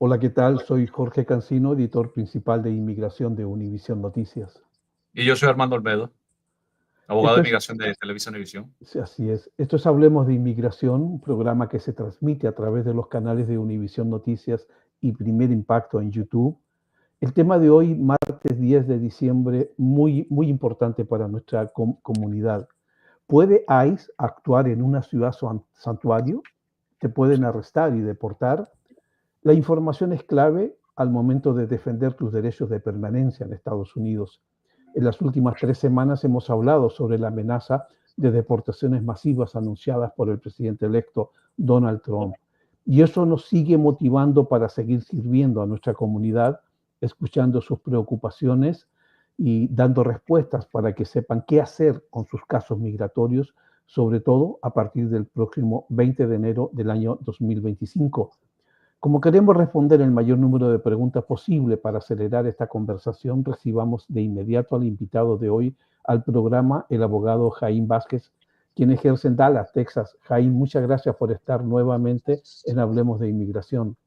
Hola, ¿qué tal? Soy Jorge Cancino, editor principal de Inmigración de Univisión Noticias. Y yo soy Armando Olmedo, abogado Esto de es, inmigración de Televisa Univisión. sí, así es. Esto es Hablemos de Inmigración, un programa que se transmite a través de los canales de Univisión Noticias y Primer Impacto en YouTube. El tema de hoy, martes 10 de diciembre, muy importante para nuestra comunidad. ¿Puede ICE actuar en una ciudad santuario? ¿Te pueden arrestar y deportar? La información es clave al momento de defender tus derechos de permanencia en Estados Unidos. En las últimas 3 semanas hemos hablado sobre la amenaza de deportaciones masivas anunciadas por el presidente electo Donald Trump. Y eso nos sigue motivando para seguir sirviendo a nuestra comunidad, escuchando sus preocupaciones y dando respuestas para que sepan qué hacer con sus casos migratorios, sobre todo a partir del próximo 20 de enero del año 2025. Como queremos responder el mayor número de preguntas posible para acelerar esta conversación, recibamos de inmediato al invitado de hoy al programa, el abogado Jaime Vázquez, quien ejerce en Dallas, Texas. Jaime, muchas gracias por estar nuevamente en Hablemos de Inmigración.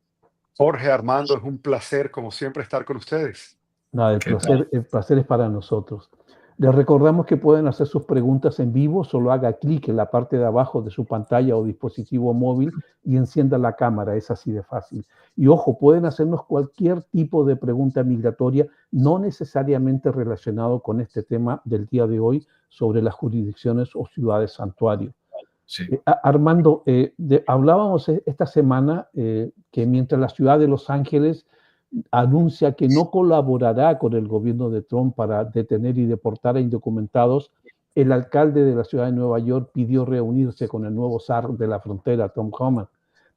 Jorge, Armando, es un placer, como siempre, estar con ustedes. Nada, ¿Qué tal? el placer es para nosotros. Les recordamos que pueden hacer sus preguntas en vivo, solo haga clic en la parte de abajo de su pantalla o dispositivo móvil y encienda la cámara, es así de fácil. Y ojo, pueden hacernos cualquier tipo de pregunta migratoria, no necesariamente relacionado con este tema del día de hoy sobre las jurisdicciones o ciudades santuario. Sí. Armando, hablábamos esta semana que mientras la ciudad de Los Ángeles anuncia que no colaborará con el gobierno de Trump para detener y deportar a indocumentados, el alcalde de la ciudad de Nueva York pidió reunirse con el nuevo zar de la frontera, Tom Homan,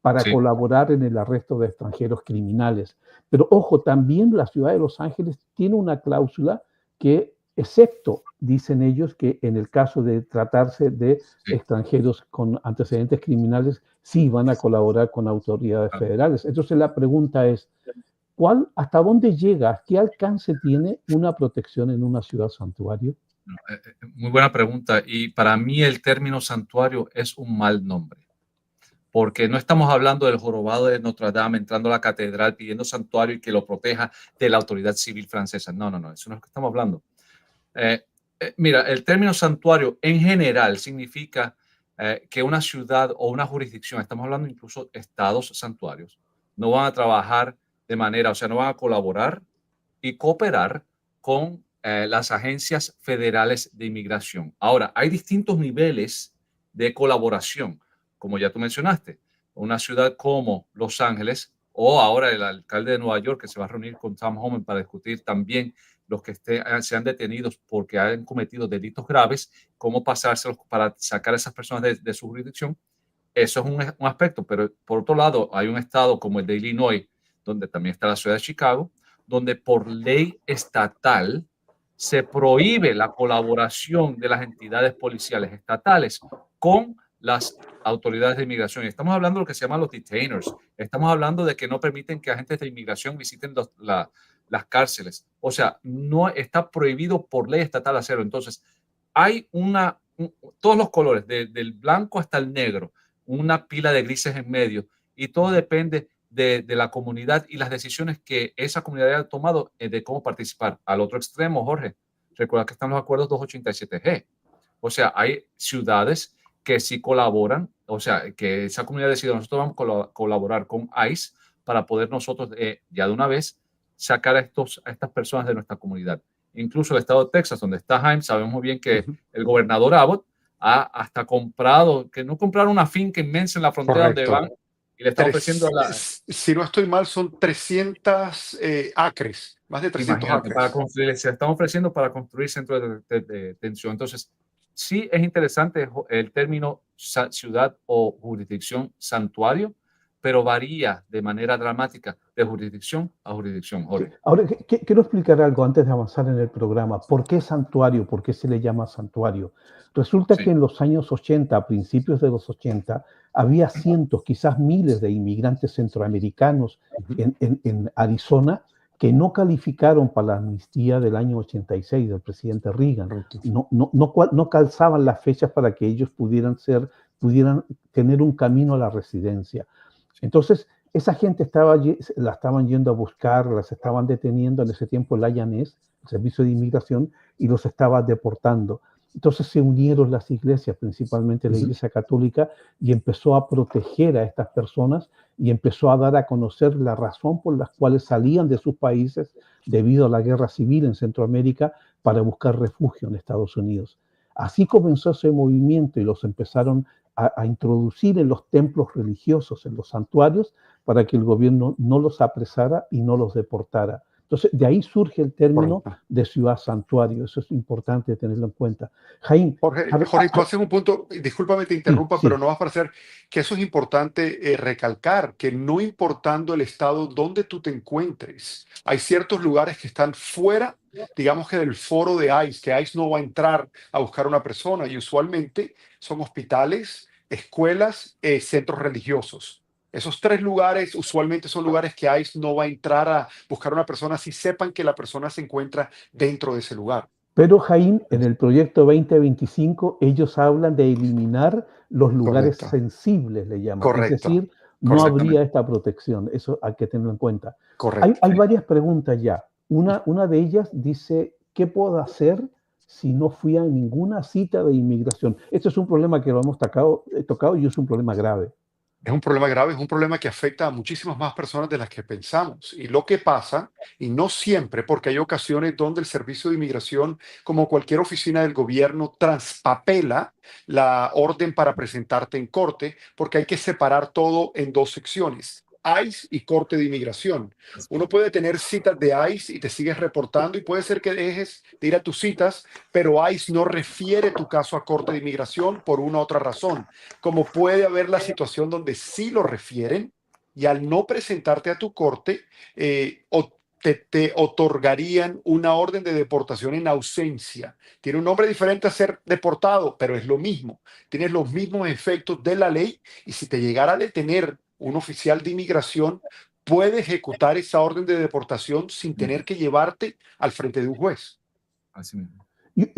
para Sí. colaborar en el arresto de extranjeros criminales. Pero ojo, también la ciudad de Los Ángeles tiene una cláusula que, excepto, dicen ellos, que en el caso de tratarse de Sí. extranjeros con antecedentes criminales, sí van a colaborar con autoridades federales. Entonces la pregunta es, ¿hasta dónde llega? ¿Qué alcance tiene una protección en una ciudad santuario? Muy buena pregunta. Y para mí el término santuario es un mal nombre, porque no estamos hablando del jorobado de Notre Dame entrando a la catedral pidiendo santuario y que lo proteja de la autoridad civil francesa. No, eso no es lo que estamos hablando. Mira, el término santuario en general significa que una ciudad o una jurisdicción, estamos hablando incluso estados santuarios, no van a trabajar de manera, o sea, no van a colaborar y cooperar con las agencias federales de inmigración. Ahora, hay distintos niveles de colaboración, como ya tú mencionaste. Una ciudad como Los Ángeles o ahora el alcalde de Nueva York que se va a reunir con Tom Homan para discutir también los que sean detenidos porque han cometido delitos graves, cómo pasárselos para sacar a esas personas de su jurisdicción. Eso es un aspecto, pero por otro lado hay un estado como el de Illinois, donde también está la ciudad de Chicago, donde por ley estatal se prohíbe la colaboración de las entidades policiales estatales con las autoridades de inmigración. Y estamos hablando de lo que se llama los detainers. Estamos hablando de que no permiten que agentes de inmigración visiten las cárceles. O sea, no está prohibido por ley estatal hacerlo. Entonces, hay todos los colores, del blanco hasta el negro, una pila de grises en medio, y todo depende de la comunidad y las decisiones que esa comunidad haya tomado de cómo participar. Al otro extremo, Jorge, recuerda que están los acuerdos 287G. O sea, hay ciudades que sí colaboran, o sea, que esa comunidad decide, nosotros vamos a colaborar con ICE para poder nosotros ya de una vez sacar a estas personas de nuestra comunidad. Incluso el estado de Texas, donde está Jaime, sabemos muy bien que el gobernador Abbott ha hasta comprado, que no compraron una finca inmensa en la frontera. Correcto. Donde van y le están ofreciendo si no estoy mal, son 300 acres, más de 300 acres. Para construir, se están ofreciendo para construir centros de detención. Entonces, sí es interesante el término ciudad o jurisdicción santuario, pero varía de manera dramática de jurisdicción a jurisdicción, Jorge. Sí. Ahora, quiero explicar algo antes de avanzar en el programa. ¿Por qué santuario? ¿Por qué se le llama santuario? Resulta que en los años 80, a principios de los 80, había cientos, quizás miles de inmigrantes centroamericanos en Arizona que no calificaron para la amnistía del año 86 del presidente Reagan. No calzaban las fechas para que ellos pudieran tener un camino a la residencia. Entonces, Esa gente la estaban yendo a buscar, las estaban deteniendo en ese tiempo el INS, el Servicio de Inmigración, y los estaba deportando. Entonces se unieron las iglesias, principalmente la Iglesia Católica, y empezó a proteger a estas personas y empezó a dar a conocer la razón por la cual salían de sus países debido a la guerra civil en Centroamérica para buscar refugio en Estados Unidos. Así comenzó ese movimiento y los empezaron a introducir en los templos religiosos, en los santuarios, para que el gobierno no los apresara y no los deportara. Entonces, de ahí surge el término de ciudad santuario. Eso es importante tenerlo en cuenta. Jaime. Jorge, tú haces un punto, discúlpame te interrumpa, sí. pero no vas a parecer que eso es importante recalcar, que no importando el estado donde tú te encuentres, hay ciertos lugares que están fuera, digamos que del foro de ICE, que ICE no va a entrar a buscar a una persona, y usualmente son hospitales, escuelas, centros religiosos. Esos tres lugares usualmente son lugares que ICE no va a entrar a buscar a una persona si sepan que la persona se encuentra dentro de ese lugar. Pero, Jaime, en el proyecto 2025 ellos hablan de eliminar los lugares sensibles, le llaman. Es decir, no habría esta protección. Eso hay que tenerlo en cuenta. Hay varias preguntas ya. Una de ellas dice, ¿qué puedo hacer si no fui a ninguna cita de inmigración? Este es un problema que lo hemos tocado y es un problema grave. Es un problema grave, es un problema que afecta a muchísimas más personas de las que pensamos. Y lo que pasa, y no siempre, porque hay ocasiones donde el Servicio de Inmigración, como cualquier oficina del gobierno, transpapela la orden para presentarte en corte, porque hay que separar todo en dos secciones. ICE y Corte de Inmigración. Uno puede tener citas de ICE y te sigues reportando y puede ser que dejes de ir a tus citas, pero ICE no refiere tu caso a Corte de Inmigración por una u otra razón. Como puede haber la situación donde sí lo refieren y al no presentarte a tu corte, te otorgarían una orden de deportación en ausencia. Tiene un nombre diferente a ser deportado, pero es lo mismo. Tienes los mismos efectos de la ley y si te llegara a detener un oficial de inmigración, puede ejecutar esa orden de deportación sin tener que llevarte al frente de un juez. Así mismo. Y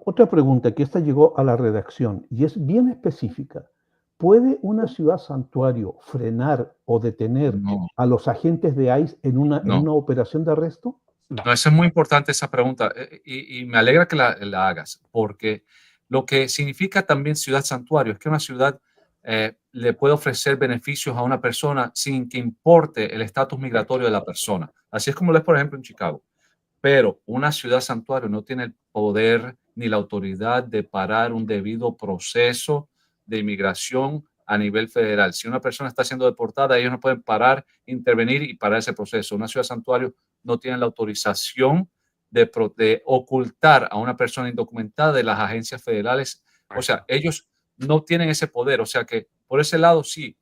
otra pregunta que esta llegó a la redacción y es bien específica. ¿Puede una ciudad santuario frenar o detener a los agentes de ICE en una operación de arresto? No, eso es muy importante esa pregunta y me alegra que la hagas, porque lo que significa también ciudad santuario es que una ciudad le puede ofrecer beneficios a una persona sin que importe el estatus migratorio de la persona. Así es como lo es, por ejemplo, en Chicago. Pero una ciudad santuario no tiene el poder ni la autoridad de parar un debido proceso de inmigración a nivel federal. Si una persona está siendo deportada, ellos no pueden parar, intervenir y parar ese proceso. Una ciudad santuario no tiene la autorización de ocultar a una persona indocumentada de las agencias federales. O sea, ellos no tienen ese poder. O sea que por ese lado, sí,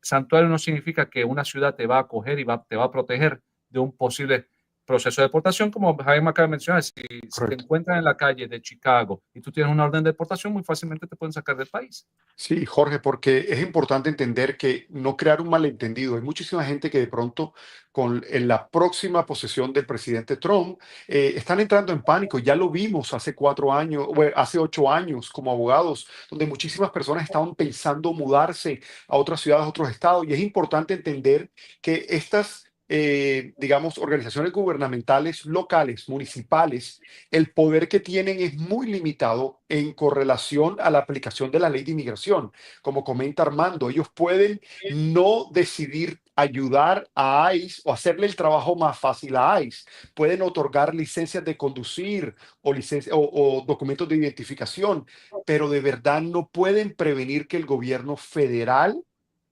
santuario no significa que una ciudad te va a acoger y te va a proteger de un posible proceso de deportación, como Jaime acaba de mencionar. Si te encuentran en la calle de Chicago y tú tienes una orden de deportación, muy fácilmente te pueden sacar del país. Sí, Jorge, porque es importante entender que no crear un malentendido. Hay muchísima gente que de pronto, en la próxima posesión del presidente Trump, están entrando en pánico. Ya lo vimos hace 4 años, hace 8 años como abogados, donde muchísimas personas estaban pensando mudarse a otras ciudades, a otros estados. Y es importante entender que estas digamos, organizaciones gubernamentales locales, municipales, el poder que tienen es muy limitado en correlación a la aplicación de la ley de inmigración. Como comenta Armando, ellos pueden no decidir ayudar a ICE o hacerle el trabajo más fácil a ICE. Pueden otorgar licencias de conducir o documentos de identificación, pero de verdad no pueden prevenir que el gobierno federal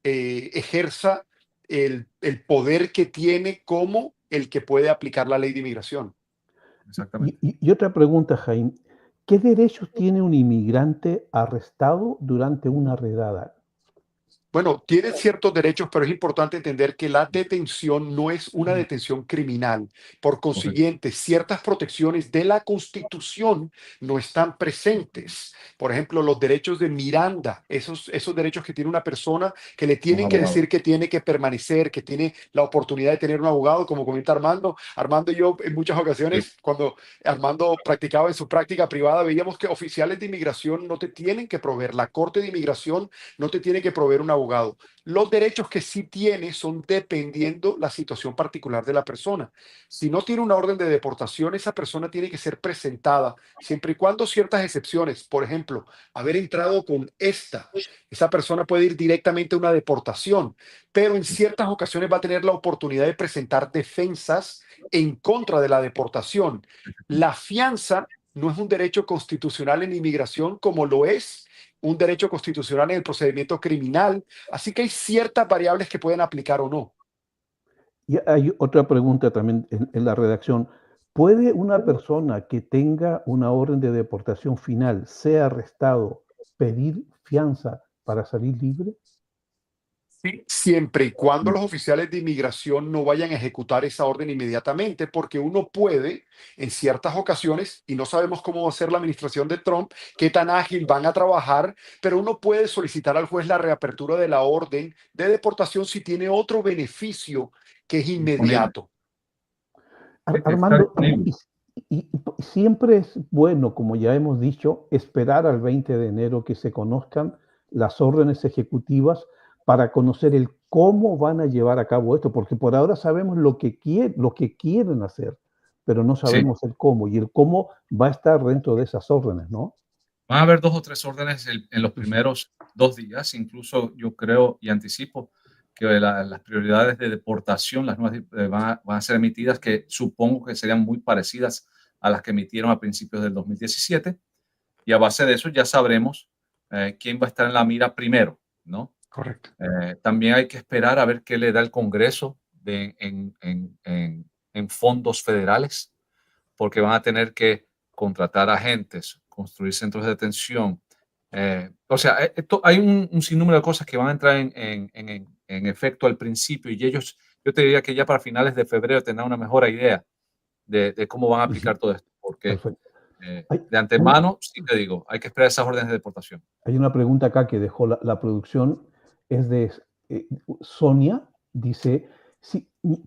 ejerza el poder que tiene como el que puede aplicar la ley de inmigración. Exactamente. Y otra pregunta, Jaime. ¿Qué derechos tiene un inmigrante arrestado durante una redada? Bueno, tiene ciertos derechos, pero es importante entender que la detención no es una detención criminal. Por consiguiente, ciertas protecciones de la Constitución no están presentes. Por ejemplo, los derechos de Miranda, esos derechos que tiene una persona que le tienen que decir que tiene que permanecer, que tiene la oportunidad de tener un abogado, como comenta Armando. Armando y yo en muchas ocasiones, cuando Armando practicaba en su práctica privada, veíamos que oficiales de inmigración no te tienen que proveer, la Corte de Inmigración no te tiene que proveer un abogado. abogado. Los derechos que sí tiene son dependiendo la situación particular de la persona. Si no tiene una orden de deportación, esa persona tiene que ser presentada, siempre y cuando ciertas excepciones, por ejemplo, haber entrado con esa persona puede ir directamente a una deportación, pero en ciertas ocasiones va a tener la oportunidad de presentar defensas en contra de la deportación. La fianza no es un derecho constitucional en inmigración como lo es un derecho constitucional en el procedimiento criminal, así que hay ciertas variables que pueden aplicar o no. Y hay otra pregunta también en la redacción. ¿Puede una persona que tenga una orden de deportación final, sea arrestado, pedir fianza para salir libre? Sí, siempre y cuando los oficiales de inmigración no vayan a ejecutar esa orden inmediatamente, porque uno puede, en ciertas ocasiones, y no sabemos cómo va a ser la administración de Trump, qué tan ágil van a trabajar, pero uno puede solicitar al juez la reapertura de la orden de deportación si tiene otro beneficio que es Disponible. inmediato. Está Armando, disponible. y siempre es bueno, como ya hemos dicho, esperar al 20 de enero que se conozcan las órdenes ejecutivas para conocer el cómo van a llevar a cabo esto, porque por ahora sabemos lo que quieren hacer, pero no Sí, sabemos el cómo, y el cómo va a estar dentro de esas órdenes, ¿no? van a haber 2 o 3 órdenes en los primeros 2 días. Incluso yo creo y anticipo que las prioridades de deportación, las nuevas, van a ser emitidas, que supongo que serían muy parecidas a las que emitieron a principios del 2017. Y a base de eso ya sabremos quién va a estar en la mira primero, ¿no? Correcto. También hay que esperar a ver qué le da el Congreso en fondos federales, porque van a tener que contratar agentes, construir centros de detención. O sea, hay un sinnúmero de cosas que van a entrar en efecto al principio, y ellos, yo te diría que ya para finales de febrero tendrán una mejor idea de cómo van a aplicar todo esto, porque Perfecto. Hay, de hay- antemano, sí te digo, hay que esperar esas órdenes de deportación. Hay una pregunta acá que dejó la producción, es de Sonia, dice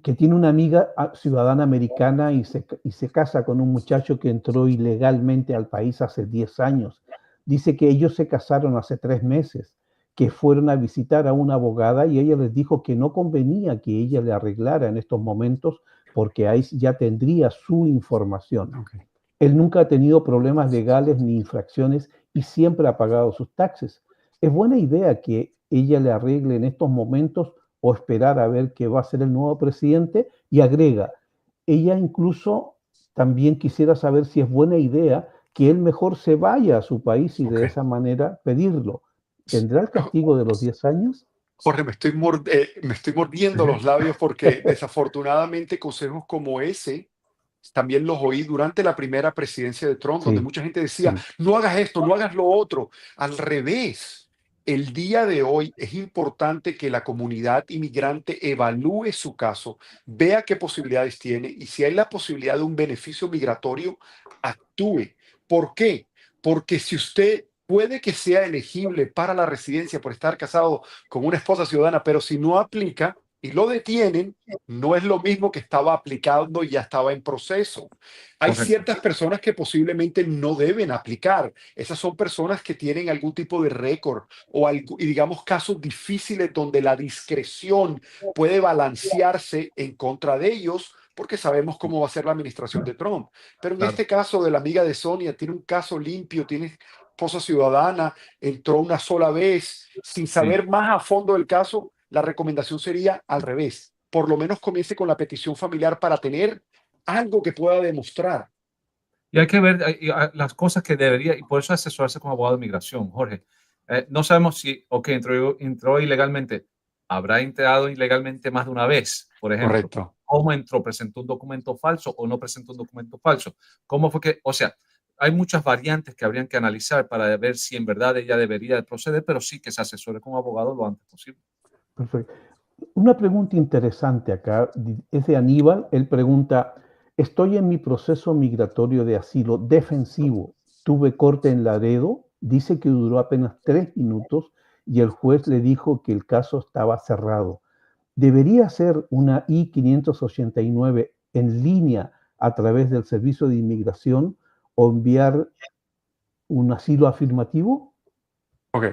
que tiene una amiga ciudadana americana y se casa con un muchacho que entró ilegalmente al país hace 10 años. Dice que ellos se casaron hace 3 meses, que fueron a visitar a una abogada y ella les dijo que no convenía que ella le arreglara en estos momentos porque ahí ya tendría su información. Okay. Él nunca ha tenido problemas legales ni infracciones y siempre ha pagado sus taxes. ¿Es buena idea que ella le arregle en estos momentos o esperar a ver qué va a ser el nuevo presidente? Y agrega, ella incluso también quisiera saber si es buena idea que él mejor se vaya a su país y de Okay. esa manera pedirlo. ¿Tendrá el castigo de los 10 años? Jorge, me estoy mordiendo los labios porque desafortunadamente consejos como ese también los oí durante la primera presidencia de Trump, donde Sí, mucha gente decía, sí, no hagas esto, no hagas lo otro. Al revés, el día de hoy es importante que la comunidad inmigrante evalúe su caso, vea qué posibilidades tiene y si hay la posibilidad de un beneficio migratorio, actúe. ¿Por qué? Porque si usted puede que sea elegible para la residencia por estar casado con una esposa ciudadana, pero si no aplica y lo detienen, no es lo mismo que estaba aplicando y ya estaba en proceso. Hay Correcto. ciertas personas que posiblemente no deben aplicar. Esas son personas que tienen algún tipo de récord o y digamos casos difíciles donde la discreción puede balancearse en contra de ellos porque sabemos cómo va a ser la administración de Trump. Pero en Claro. este caso de la amiga de Sonia, tiene un caso limpio, tiene esposa ciudadana, entró una sola vez, sin Sí. saber más a fondo del caso, la recomendación sería al revés. Por lo menos comience con la petición familiar para tener algo que pueda demostrar. Y hay que ver las cosas que debería, y por eso asesorarse con abogado de migración, Jorge. No sabemos si, ok, entró ilegalmente, habrá entrado ilegalmente más de una vez, por ejemplo. Correcto. ¿Cómo entró? ¿Presentó un documento falso o no presentó un documento falso? ¿Cómo fue que, o sea, hay muchas variantes que habrían que analizar para ver si en verdad ella debería proceder, pero sí que se asesore con un abogado lo antes posible. perfecto. Una pregunta interesante acá es de Aníbal. Él pregunta, estoy en mi proceso migratorio de asilo defensivo. Tuve corte en Laredo. Dice que duró apenas 3 minutos y el juez le dijo que el caso estaba cerrado. ¿Debería hacer una I-589 en línea a través del servicio de inmigración o enviar un asilo afirmativo? Ok.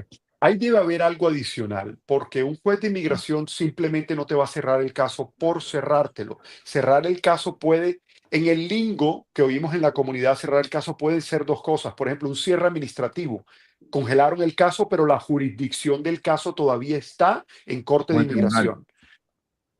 Ahí debe haber algo adicional, porque un juez de inmigración simplemente no te va a cerrar el caso por cerrártelo. Cerrar el caso puede, en el lingo que oímos en la comunidad, cerrar el caso puede ser dos cosas. Por ejemplo, un cierre administrativo. Congelaron el caso, pero la jurisdicción del caso todavía está en corte O de en tribunal. inmigración.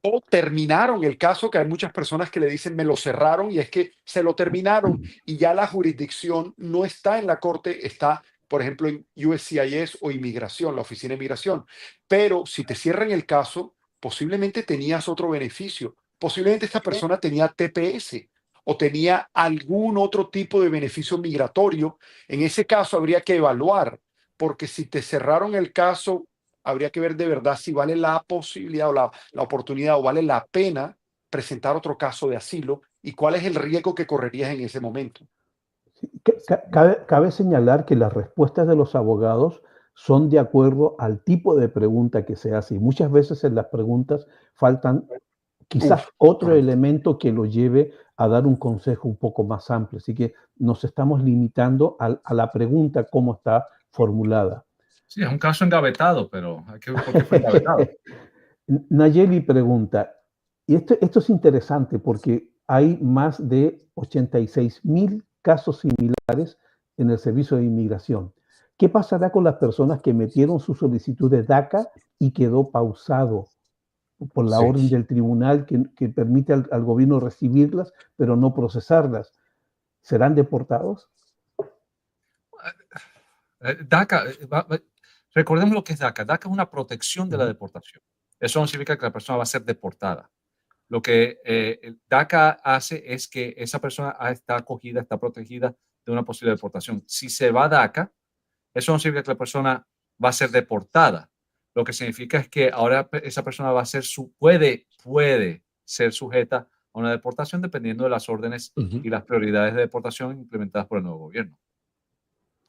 O terminaron el caso, que hay muchas personas que le dicen me lo cerraron, y es que se lo terminaron y ya la jurisdicción no está en la corte, está, por ejemplo, en USCIS o inmigración, la oficina de inmigración. Pero si te cierran el caso, posiblemente tenías otro beneficio. Posiblemente esta persona tenía TPS o tenía algún otro tipo de beneficio migratorio. En ese caso habría que evaluar, porque si te cerraron el caso, habría que ver de verdad si vale la posibilidad o la oportunidad o vale la pena presentar otro caso de asilo y cuál es el riesgo que correrías en ese momento. Cabe señalar que las respuestas de los abogados son de acuerdo al tipo de pregunta que se hace y muchas veces en las preguntas faltan quizás Uf, otro correcto. elemento que lo lleve a dar un consejo un poco más amplio. Así que nos estamos limitando a la pregunta cómo está formulada. Sí, es un caso engavetado, pero hay que ver por qué fue engavetado. Nayeli pregunta, y esto es interesante porque hay más de 86.000 casos similares en el Servicio de Inmigración. ¿Qué pasará con las personas que metieron su solicitud de DACA y quedó pausado por la Sí. orden del tribunal que permite al gobierno recibirlas, pero no procesarlas? ¿Serán deportados? DACA, recordemos lo que es DACA. DACA es una protección de la deportación. Eso no significa que la persona va a ser deportada. Lo que el DACA hace es que esa persona está acogida, está protegida de una posible deportación. Si se va a DACA, eso no significa que la persona va a ser deportada. Lo que significa es que ahora esa persona va a ser puede ser sujeta a una deportación dependiendo de las órdenes Ujú. y las prioridades de deportación implementadas por el nuevo gobierno.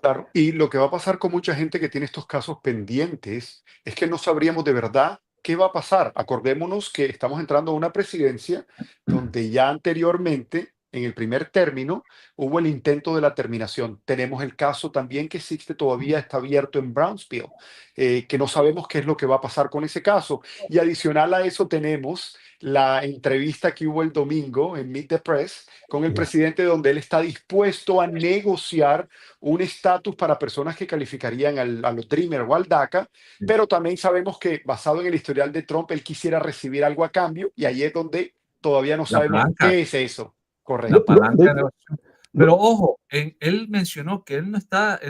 Claro, y lo que va a pasar con mucha gente que tiene estos casos pendientes es que no sabríamos de verdad qué va a pasar. Acordémonos que estamos entrando a una presidencia donde ya anteriormente, en el primer término, hubo el intento de la terminación. Tenemos el caso también que existe todavía, está abierto en Brownsville, que no sabemos qué es lo que va a pasar con ese caso. Y adicional a eso tenemos la entrevista que hubo el domingo en Meet the Press con el Ya. presidente, donde él está dispuesto a negociar un estatus para personas que calificarían a los Dreamer o al DACA, Sí. pero también sabemos que basado en el historial de Trump, él quisiera recibir algo a cambio y ahí es donde todavía no La sabemos palanca, qué es eso. la Correcto. palanca de negociación. Pero Lo- ojo, él mencionó que él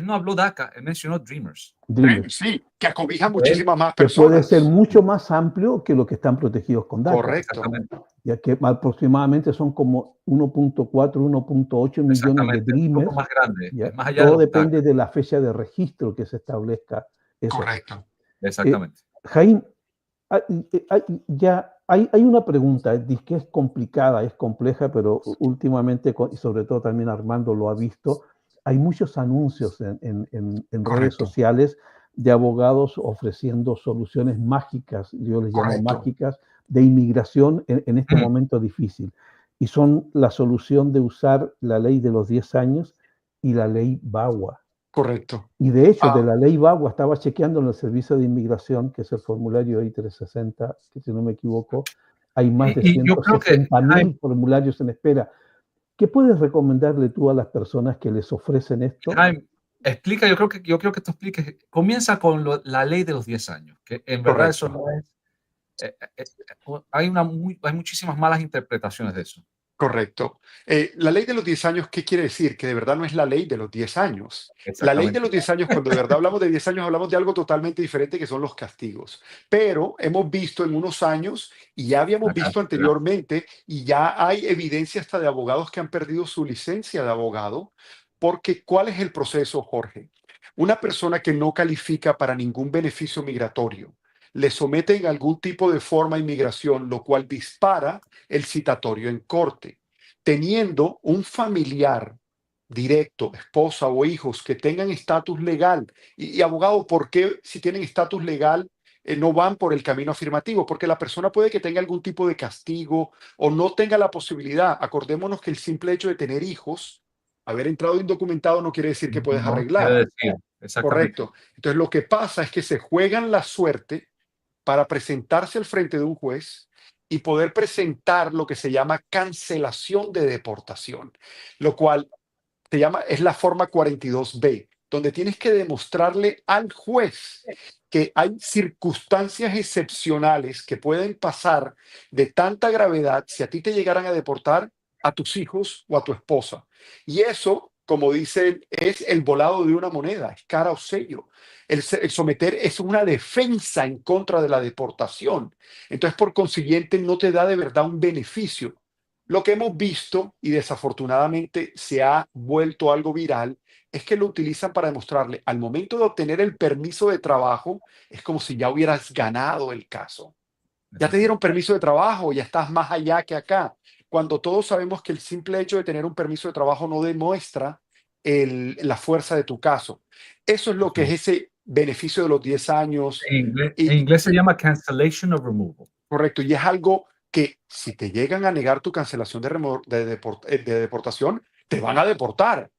no habló DACA, él mencionó Dreamers. Dreamers, Sí, que acobija Él, muchísimas más que puede ser personas. mucho más amplio que los que están protegidos con DACA, Correcto. exactamente, ya que aproximadamente son como 1.4, 1.8 millones de exactamente, un poco Dreamers, más grande, ¿ya? es más allá de Todo los DACA, depende de la fecha de registro que se establezca eso. Correcto. exactamente. Jaime, hay una pregunta, que es complicada, es compleja, pero últimamente, y sobre todo también Armando lo ha visto, hay muchos anuncios en redes Correcto. sociales de abogados ofreciendo soluciones mágicas, yo les llamo Correcto. mágicas, de inmigración en este Mm. momento difícil. Y son la solución de usar la ley de los 10 años y la ley VAWA. Correcto. Y de hecho, de Ah, la ley VAWA estaba chequeando en el Servicio de Inmigración, que es el formulario I-360, que si no me equivoco, hay más de Y yo creo que, 160.000 formularios en espera. ¿Qué puedes recomendarle tú a las personas que les ofrecen esto? Jaime, explica, yo creo que tú expliques, comienza con la ley de los 10 años, que en verdad eso correcto. no es, hay muchísimas malas interpretaciones de eso. Correcto. La ley de los 10 años, ¿qué quiere decir? Que de verdad no es la ley de los 10 años. La ley de Exactamente. los 10 años, cuando de verdad hablamos de 10 años, hablamos de algo totalmente diferente, que son los castigos. Pero hemos visto en unos años, y ya habíamos La visto cátedra. anteriormente, y ya hay evidencia hasta de abogados que han perdido su licencia de abogado, porque ¿cuál es el proceso, Jorge? Una persona que no califica para ningún beneficio migratorio, le someten algún tipo de forma de inmigración, lo cual dispara el citatorio en corte. Teniendo un familiar directo, esposa o hijos que tengan estatus legal. Y abogado, ¿por qué si tienen estatus legal no van por el camino afirmativo? Porque la persona puede que tenga algún tipo de castigo o no tenga la posibilidad. Acordémonos que el simple hecho de tener hijos, haber entrado indocumentado no quiere decir que puedes No quiere arreglar. decir, exactamente. Correcto. Entonces lo que pasa es que se juegan la suerte para presentarse al frente de un juez y poder presentar lo que se llama cancelación de deportación, lo cual es la forma 42B, donde tienes que demostrarle al juez que hay circunstancias excepcionales que pueden pasar de tanta gravedad si a ti te llegaran a deportar a tus hijos o a tu esposa. Y eso, como dicen, es el volado de una moneda, es cara o sello. El someter es una defensa en contra de la deportación. Entonces, por consiguiente, no te da de verdad un beneficio. Lo que hemos visto, y desafortunadamente se ha vuelto algo viral, es que lo utilizan para demostrarle, al momento de obtener el permiso de trabajo, es como si ya hubieras ganado el caso. Ya te dieron permiso de trabajo, ya estás más allá que acá. Cuando todos sabemos que el simple hecho de tener un permiso de trabajo no demuestra la fuerza de tu caso. Eso es lo que es ese beneficio de los 10 años. En inglés se llama cancellation of removal. Correcto, y es algo que si te llegan a negar tu cancelación de deportación, te van a deportar.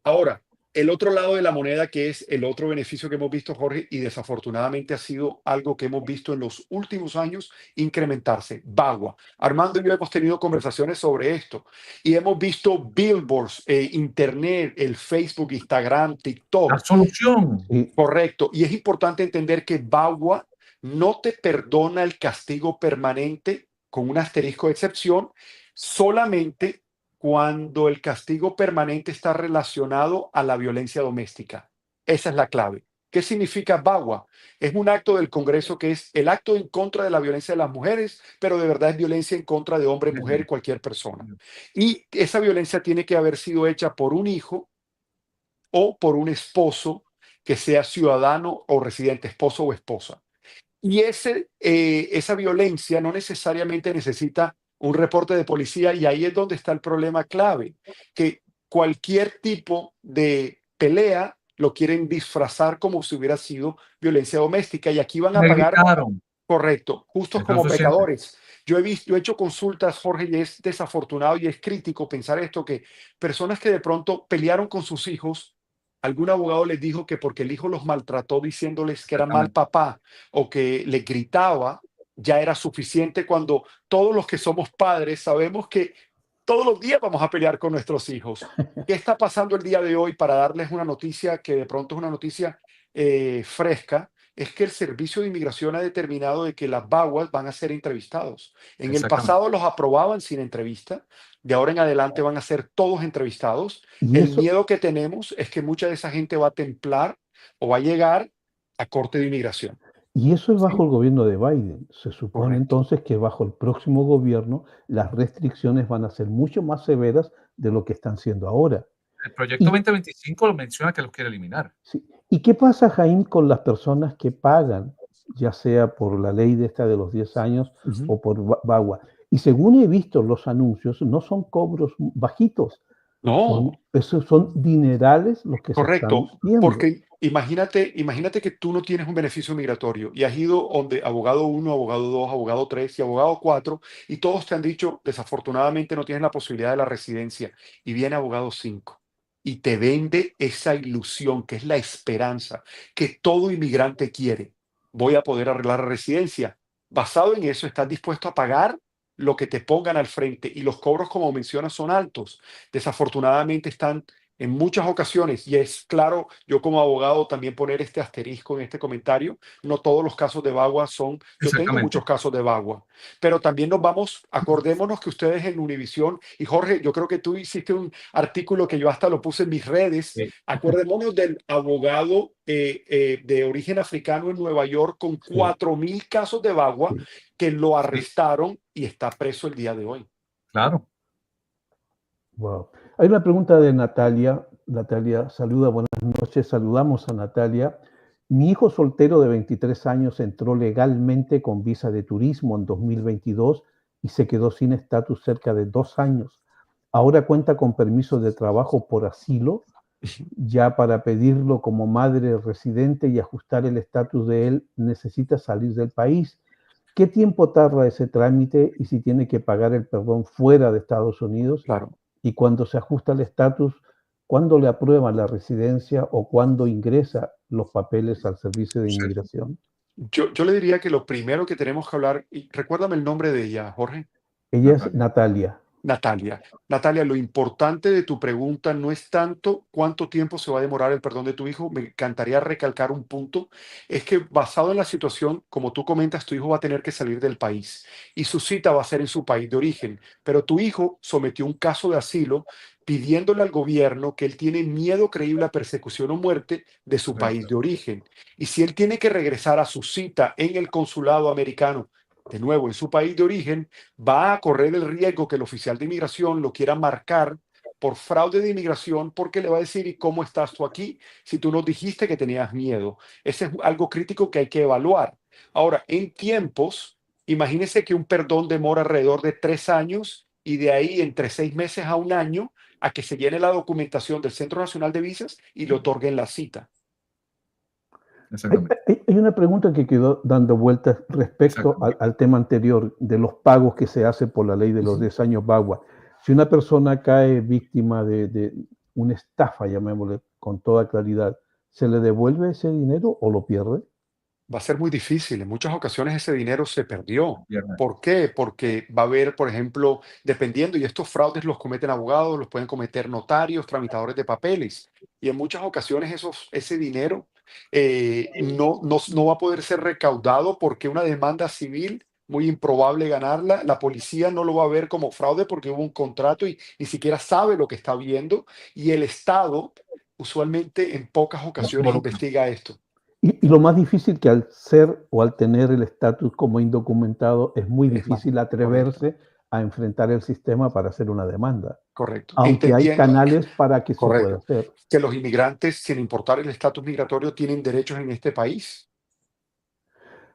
Ahora, el otro lado de la moneda, que es el otro beneficio que hemos visto, Jorge, y desafortunadamente ha sido algo que hemos visto en los últimos años incrementarse, VAWA. Armando y yo hemos tenido conversaciones sobre esto y hemos visto billboards, internet, el Facebook, Instagram, TikTok. La solución. Correcto, y es importante entender que VAWA no te perdona el castigo permanente con un asterisco de excepción, solamente cuando el castigo permanente está relacionado a la violencia doméstica. Esa es la clave. ¿Qué significa VAWA? Es un acto del Congreso que es el acto en contra de la violencia de las mujeres, pero de verdad es violencia en contra de hombre, mujer, cualquier persona. Y esa violencia tiene que haber sido hecha por un hijo o por un esposo que sea ciudadano o residente, esposo o esposa. Y esa violencia no necesariamente necesita un reporte de policía, y ahí es donde está el problema clave, que cualquier tipo de pelea lo quieren disfrazar como si hubiera sido violencia doméstica, y aquí van a pagar, correcto, justos como pecadores. Yo he hecho consultas, Jorge, y es desafortunado y es crítico pensar esto, que personas que de pronto pelearon con sus hijos, algún abogado les dijo que porque el hijo los maltrató diciéndoles que era mal papá o que le gritaba, ya era suficiente, cuando todos los que somos padres sabemos que todos los días vamos a pelear con nuestros hijos. ¿Qué está pasando el día de hoy? Para darles una noticia que de pronto es una noticia fresca, es que el Servicio de Inmigración ha determinado de que las VAWAs van a ser entrevistados. En el pasado los aprobaban sin entrevista, de ahora en adelante van a ser todos entrevistados. El miedo que tenemos es que mucha de esa gente va a templar o va a llegar a Corte de Inmigración. Y eso es bajo el gobierno de Biden. Se supone entonces que bajo el próximo gobierno las restricciones van a ser mucho más severas de lo que están siendo ahora. El proyecto 2025 lo menciona que lo quiere eliminar. Sí. ¿Y qué pasa, Jaime, con las personas que pagan, ya sea por la ley de los 10 años o por VAWA? Y según he visto los anuncios, no son cobros bajitos. No. Son dinerales los que se están viendo. Porque imagínate que tú no tienes un beneficio migratorio y has ido donde abogado 1, abogado 2, abogado 3 y abogado 4, y todos te han dicho, desafortunadamente no tienes la posibilidad de la residencia, y viene abogado 5 y te vende esa ilusión que es la esperanza que todo inmigrante quiere. Voy a poder arreglar la residencia. Basado en eso, estás dispuesto a pagar lo que te pongan al frente, y los cobros, como mencionas, son altos. Desafortunadamente están en muchas ocasiones, y es claro, yo como abogado también poner este asterisco en este comentario, no todos los casos de VAWA son, yo tengo muchos casos de VAWA, pero también acordémonos que ustedes en Univisión, y Jorge, yo creo que tú hiciste un artículo que yo hasta lo puse en mis redes, acordémonos del abogado de origen africano en Nueva York con 4,000 casos de VAWA que lo arrestaron y está preso el día de hoy. Claro. Wow. Hay una pregunta de Natalia. Natalia, saluda, buenas noches. Saludamos a Natalia. Mi hijo soltero de 23 años entró legalmente con visa de turismo en 2022 y se quedó sin estatus cerca de 2 años. Ahora cuenta con permiso de trabajo por asilo, ya para pedirlo como madre residente y ajustar el estatus de él necesita salir del país. ¿Qué tiempo tarda ese trámite y si tiene que pagar el perdón fuera de Estados Unidos? Claro. Y cuando se ajusta el estatus, ¿cuándo le aprueban la residencia o cuándo ingresa los papeles al servicio de Sí. inmigración? Yo le diría que lo primero que tenemos que hablar, y recuérdame el nombre de ella, Jorge. Ella es Natalia. Natalia. Natalia, lo importante de tu pregunta no es tanto cuánto tiempo se va a demorar el perdón de tu hijo. Me encantaría recalcar un punto. Es que basado en la situación, como tú comentas, tu hijo va a tener que salir del país y su cita va a ser en su país de origen. Pero tu hijo sometió un caso de asilo pidiéndole al gobierno que él tiene miedo creíble a persecución o muerte de su país de origen. Y si él tiene que regresar a su cita en el consulado americano, de nuevo en su país de origen, va a correr el riesgo que el oficial de inmigración lo quiera marcar por fraude de inmigración porque le va a decir, ¿y cómo estás tú aquí si tú nos dijiste que tenías miedo? Ese es algo crítico que hay que evaluar. Ahora, en tiempos, imagínese que un perdón demora alrededor de 3 años y de ahí entre 6 meses a un año a que se llene la documentación del Centro Nacional de Visas y le otorguen la cita. Hay, Exactamente. hay una pregunta que quedó dando vueltas respecto Exactamente. al tema anterior de los pagos que se hace por la ley de los 10 años VAWA. Si una persona cae víctima de una estafa, llamémosle con toda claridad, ¿se le devuelve ese dinero o lo pierde? Va a ser muy difícil. En muchas ocasiones ese dinero se perdió. Viernes. ¿Por qué? Porque va a haber, por ejemplo, dependiendo, y estos fraudes los cometen abogados, los pueden cometer notarios, tramitadores de papeles. Y en muchas ocasiones ese dinero no va a poder ser recaudado porque una demanda civil, muy improbable ganarla, la policía no lo va a ver como fraude porque hubo un contrato y ni siquiera sabe lo que está viendo. Y el Estado usualmente en pocas ocasiones Involucra. investiga esto. Y lo más difícil que al ser o al tener el estatus como indocumentado es muy Es más, difícil correcto. atreverse a enfrentar el sistema para hacer una demanda, Correcto. aunque hay Entendiendo, canales para que se pueda correcto, hacer. que los inmigrantes, sin importar el estatus migratorio, tienen derechos en este país.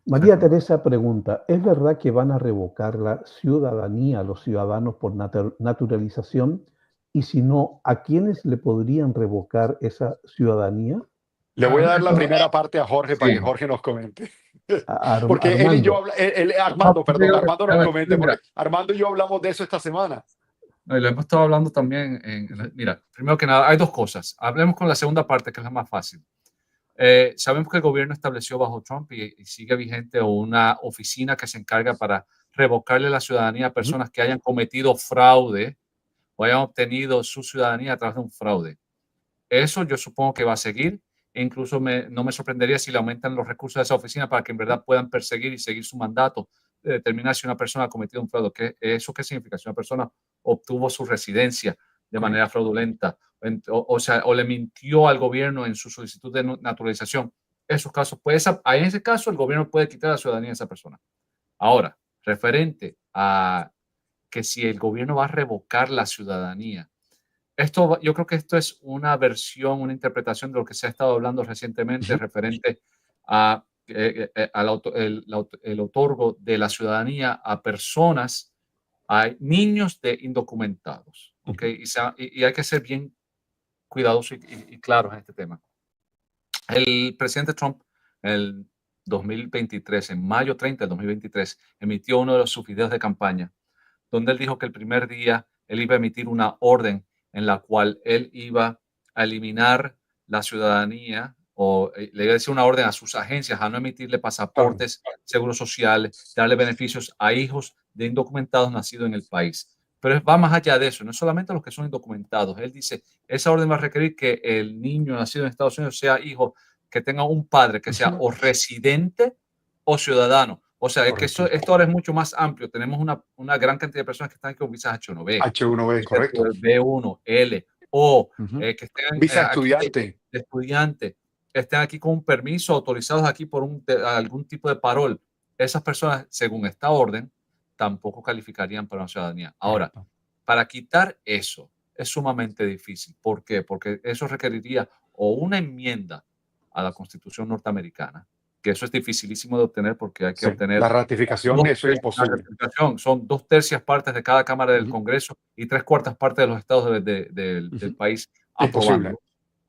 María Teresa pregunta, ¿es verdad que van a revocar la ciudadanía a los ciudadanos por naturalización? Y si no, ¿a quiénes le podrían revocar esa ciudadanía? Le voy a dar la Esto, primera parte a Jorge para sí. que Jorge nos comente. Porque él y yo, Armando. No, Armando, pues, perdón, Armando a nos ver, comente, mira, porque Armando y yo hablamos de eso esta semana. no, y lo hemos estado hablando también. Mira, primero que nada, hay dos cosas. Hablemos con la segunda parte, que es la más fácil. Sabemos que el gobierno estableció bajo Trump y sigue vigente una oficina que se encarga para revocarle la ciudadanía a personas que hayan cometido fraude o hayan obtenido su ciudadanía a través de un fraude. Eso yo supongo que va a seguir. E incluso no me sorprendería si le aumentan los recursos de esa oficina para que en verdad puedan perseguir y seguir su mandato de determinar si una persona ha cometido un fraude. ¿Eso qué significa? Si una persona obtuvo su residencia de manera fraudulenta o sea, o le mintió al gobierno en su solicitud de naturalización, esos casos, pues en ese caso el gobierno puede quitar la ciudadanía de esa persona. Ahora, referente a que si el gobierno va a revocar la ciudadanía, yo creo que esto es una versión, una interpretación de lo que se ha estado hablando recientemente referente a, el otorgo de la ciudadanía a personas, a niños de indocumentados. ¿Okay? Y hay que ser bien cuidadosos y claros en este tema. El presidente Trump, en el 2023, en mayo 30 del 2023, emitió uno de sus videos de campaña donde él dijo que el primer día él iba a emitir una orden en la cual él iba a eliminar la ciudadanía o le iba a decir una orden a sus agencias a no emitirle pasaportes, seguros sociales, darle beneficios a hijos de indocumentados nacidos en el país. Pero va más allá de eso, no es solamente a los que son indocumentados. Él dice, esa orden va a requerir que el niño nacido en Estados Unidos sea hijo, que tenga un padre que sea o residente o ciudadano. O sea, es que esto ahora es mucho más amplio. Tenemos una gran cantidad de personas que están aquí con visas H1B, H1B, correcto. B1, L, o que estén Visa aquí estudiante. de estudiante, estén aquí con un permiso, autorizados aquí por algún tipo de parol. Esas personas, según esta orden, tampoco calificarían para una ciudadanía. Ahora, Correcto. para quitar eso es sumamente difícil. ¿Por qué? Porque eso requeriría o una enmienda a la Constitución norteamericana, que eso es dificilísimo de obtener porque hay que Sí, obtener la ratificación, eso es la imposible. ratificación. Son 2/3 partes de cada Cámara del Congreso y 3/4 partes de los estados del país Imposible. aprobando,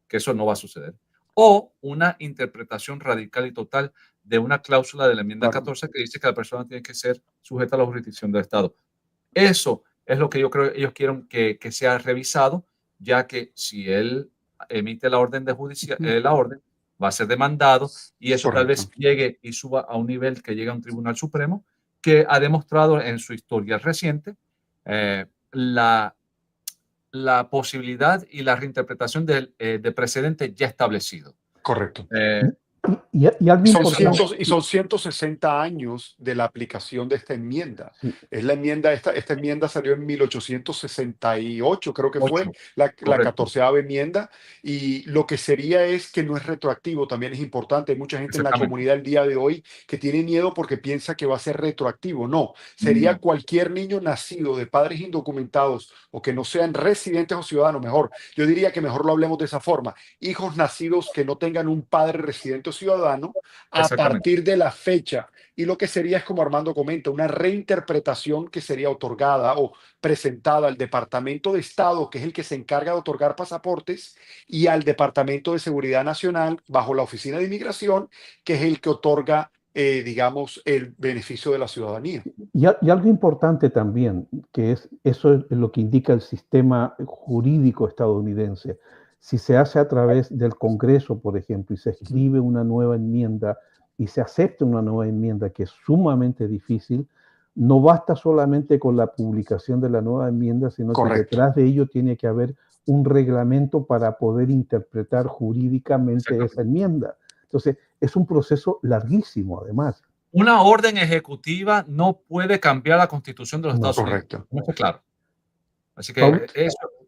que eso no va a suceder. O una interpretación radical y total de una cláusula de la enmienda 14 que dice que la persona tiene que ser sujeta a la jurisdicción del Estado. Eso es lo que yo creo que ellos quieren que sea revisado ya que si él emite la orden la orden va a ser demandado y eso tal Correcto. vez llegue y suba a un nivel que llegue a un Tribunal Supremo que ha demostrado en su historia reciente la posibilidad y la reinterpretación de precedente ya establecido. Correcto. Y algo importante. Y son 160 años de la aplicación de esta enmienda. Sí. Es la enmienda, esta enmienda salió en 1868, creo que fue la Correcto. 14ª enmienda. Y lo que sería es que no es retroactivo, también es importante. Hay mucha gente en la Exactamente. comunidad el día de hoy que tiene miedo porque piensa que va a ser retroactivo. No, sería cualquier niño nacido de padres indocumentados o que no sean residentes o ciudadanos, mejor. Yo diría que mejor lo hablemos de esa forma. Hijos nacidos que no tengan un padre residente o ciudadano a partir de la fecha. Y lo que sería es, como Armando comenta, una reinterpretación que sería otorgada o presentada al Departamento de Estado, que es el que se encarga de otorgar pasaportes, y al Departamento de Seguridad Nacional, bajo la Oficina de Inmigración, que es el que otorga, digamos, el beneficio de la ciudadanía. Y algo importante también, que eso es lo que indica el sistema jurídico estadounidense. Si se hace a través del Congreso, por ejemplo, y se escribe una nueva enmienda y se acepta una nueva enmienda que es sumamente difícil, no basta solamente con la publicación de la nueva enmienda, sino Correcto. que detrás de ello tiene que haber un reglamento para poder interpretar jurídicamente esa enmienda. Entonces, es un proceso larguísimo, además. Una orden ejecutiva no puede cambiar la Constitución de los Estados Unidos. Correcto. No está claro. Así que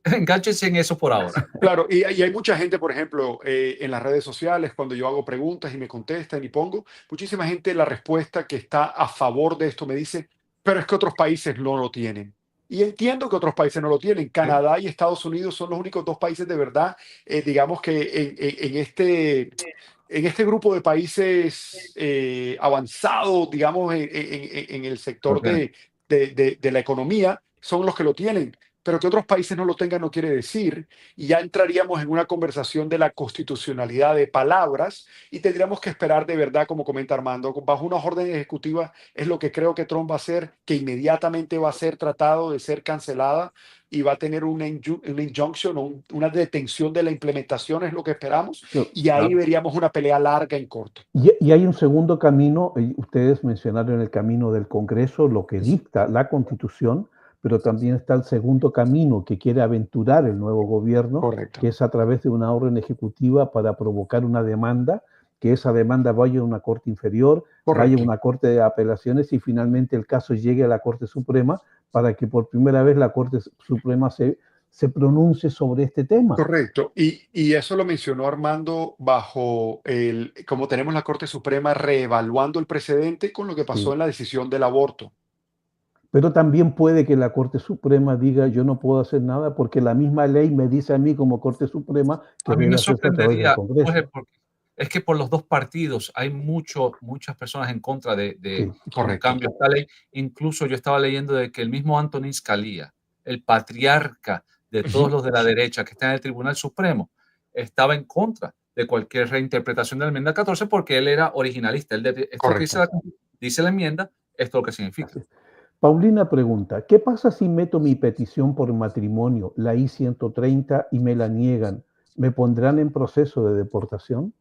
engánchense en eso por ahora. Claro, y hay mucha gente, por ejemplo, en las redes sociales, cuando yo hago preguntas y me contestan y pongo, muchísima gente la respuesta que está a favor de esto me dice, pero es que otros países no lo tienen. Y entiendo que otros países no lo tienen. Canadá y Estados Unidos son los únicos dos países de verdad, digamos que en este grupo de países avanzados, digamos, en el sector de la economía, son los que lo tienen. Pero que otros países no lo tengan no quiere decir, y ya entraríamos en una conversación de la constitucionalidad de palabras y tendríamos que esperar de verdad, como comenta Armando, bajo una orden ejecutiva es lo que creo que Trump va a hacer, que inmediatamente va a ser tratado de ser cancelada y va a tener una injunction o una detención de la implementación, es lo que esperamos, y ahí veríamos una pelea larga en corto. Y hay un segundo camino, ustedes mencionaron el camino del Congreso, lo que dicta la Constitución, pero también está el segundo camino que quiere aventurar el nuevo gobierno, Correcto. que es a través de una orden ejecutiva para provocar una demanda, que esa demanda vaya a una corte inferior, Correcto. vaya a una corte de apelaciones y finalmente el caso llegue a la Corte Suprema para que por primera vez la Corte Suprema se pronuncie sobre este tema. Correcto. Y eso lo mencionó Armando bajo como tenemos la Corte Suprema reevaluando el precedente con lo que pasó en la decisión del aborto. Pero también puede que la Corte Suprema diga yo no puedo hacer nada porque la misma ley me dice a mí como Corte Suprema que a mí debe me hacerse a través del sorprendería, Congreso. porque es que por los dos partidos hay muchas personas en contra de un cambio a esta ley. Incluso yo estaba leyendo de que el mismo Antonin Scalia, el patriarca de todos los de la derecha que está en el Tribunal Supremo, estaba en contra de cualquier reinterpretación de la enmienda 14 porque él era originalista. Él esto que dice la enmienda, esto es lo que significa. Paulina pregunta, ¿qué pasa si meto mi petición por matrimonio, la I-130, y me la niegan? ¿Me pondrán en proceso de deportación?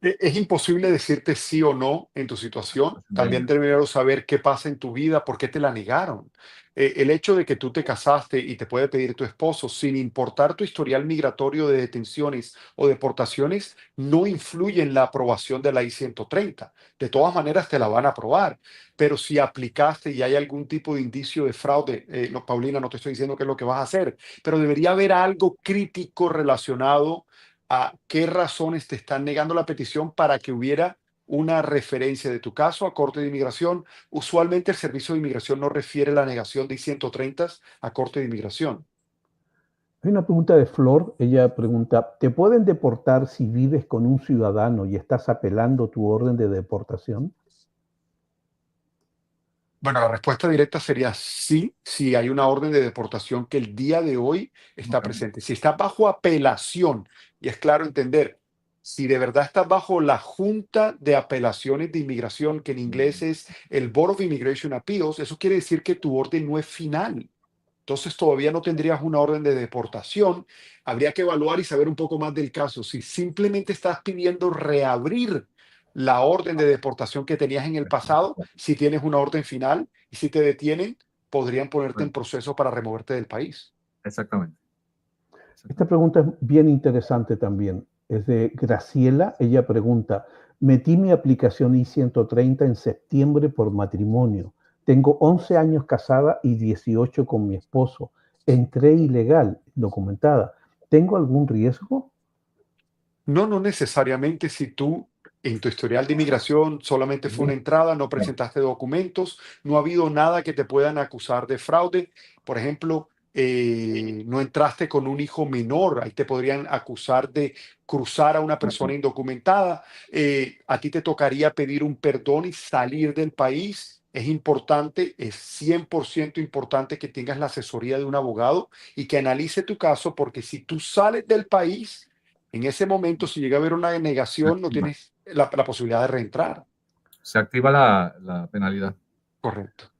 Es imposible decirte sí o no en tu situación. También deberíamos saber qué pasa en tu vida, por qué te la negaron. El hecho de que tú te casaste y te puede pedir tu esposo, sin importar tu historial migratorio de detenciones o deportaciones, no influye en la aprobación de la I-130. De todas maneras, te la van a aprobar. Pero si aplicaste y hay algún tipo de indicio de fraude, no, Paulina, no te estoy diciendo qué es lo que vas a hacer, pero debería haber algo crítico relacionado a qué razones te están negando la petición para que hubiera una referencia de tu caso a Corte de Inmigración. Usualmente el Servicio de Inmigración no refiere la negación de I-130 a Corte de Inmigración. Hay una pregunta de Flor. Ella pregunta, ¿te pueden deportar si vives con un ciudadano y estás apelando tu orden de deportación? Bueno, la respuesta directa sería sí, si hay una orden de deportación que el día de hoy está presente. Si está bajo apelación, y es claro entender, si de verdad está bajo la Junta de Apelaciones de Inmigración, que en inglés es el Board of Immigration Appeals, eso quiere decir que tu orden no es final. entonces todavía no tendrías una orden de deportación. Habría que evaluar y saber un poco más del caso. Si simplemente estás pidiendo reabrir la orden de deportación que tenías en el pasado, si tienes una orden final y si te detienen, podrían ponerte en proceso para removerte del país. Exactamente. Esta pregunta es bien interesante también. Es de Graciela. Ella pregunta, metí mi aplicación I-130 en septiembre por matrimonio. Tengo 11 años casada y 18 con mi esposo. Entré ilegal, documentada. ¿Tengo algún riesgo? No, no necesariamente si tú en tu historial de inmigración solamente fue una entrada, no presentaste documentos, no ha habido nada que te puedan acusar de fraude. Por ejemplo, no entraste con un hijo menor, ahí te podrían acusar de cruzar a una persona indocumentada. A ti te tocaría pedir un perdón y salir del país. Es importante, es 100% importante que tengas la asesoría de un abogado y que analice tu caso, porque si tú sales del país, en ese momento, si llega a haber una denegación, no tienes la posibilidad de reentrar. Se activa la penalidad. Correcto.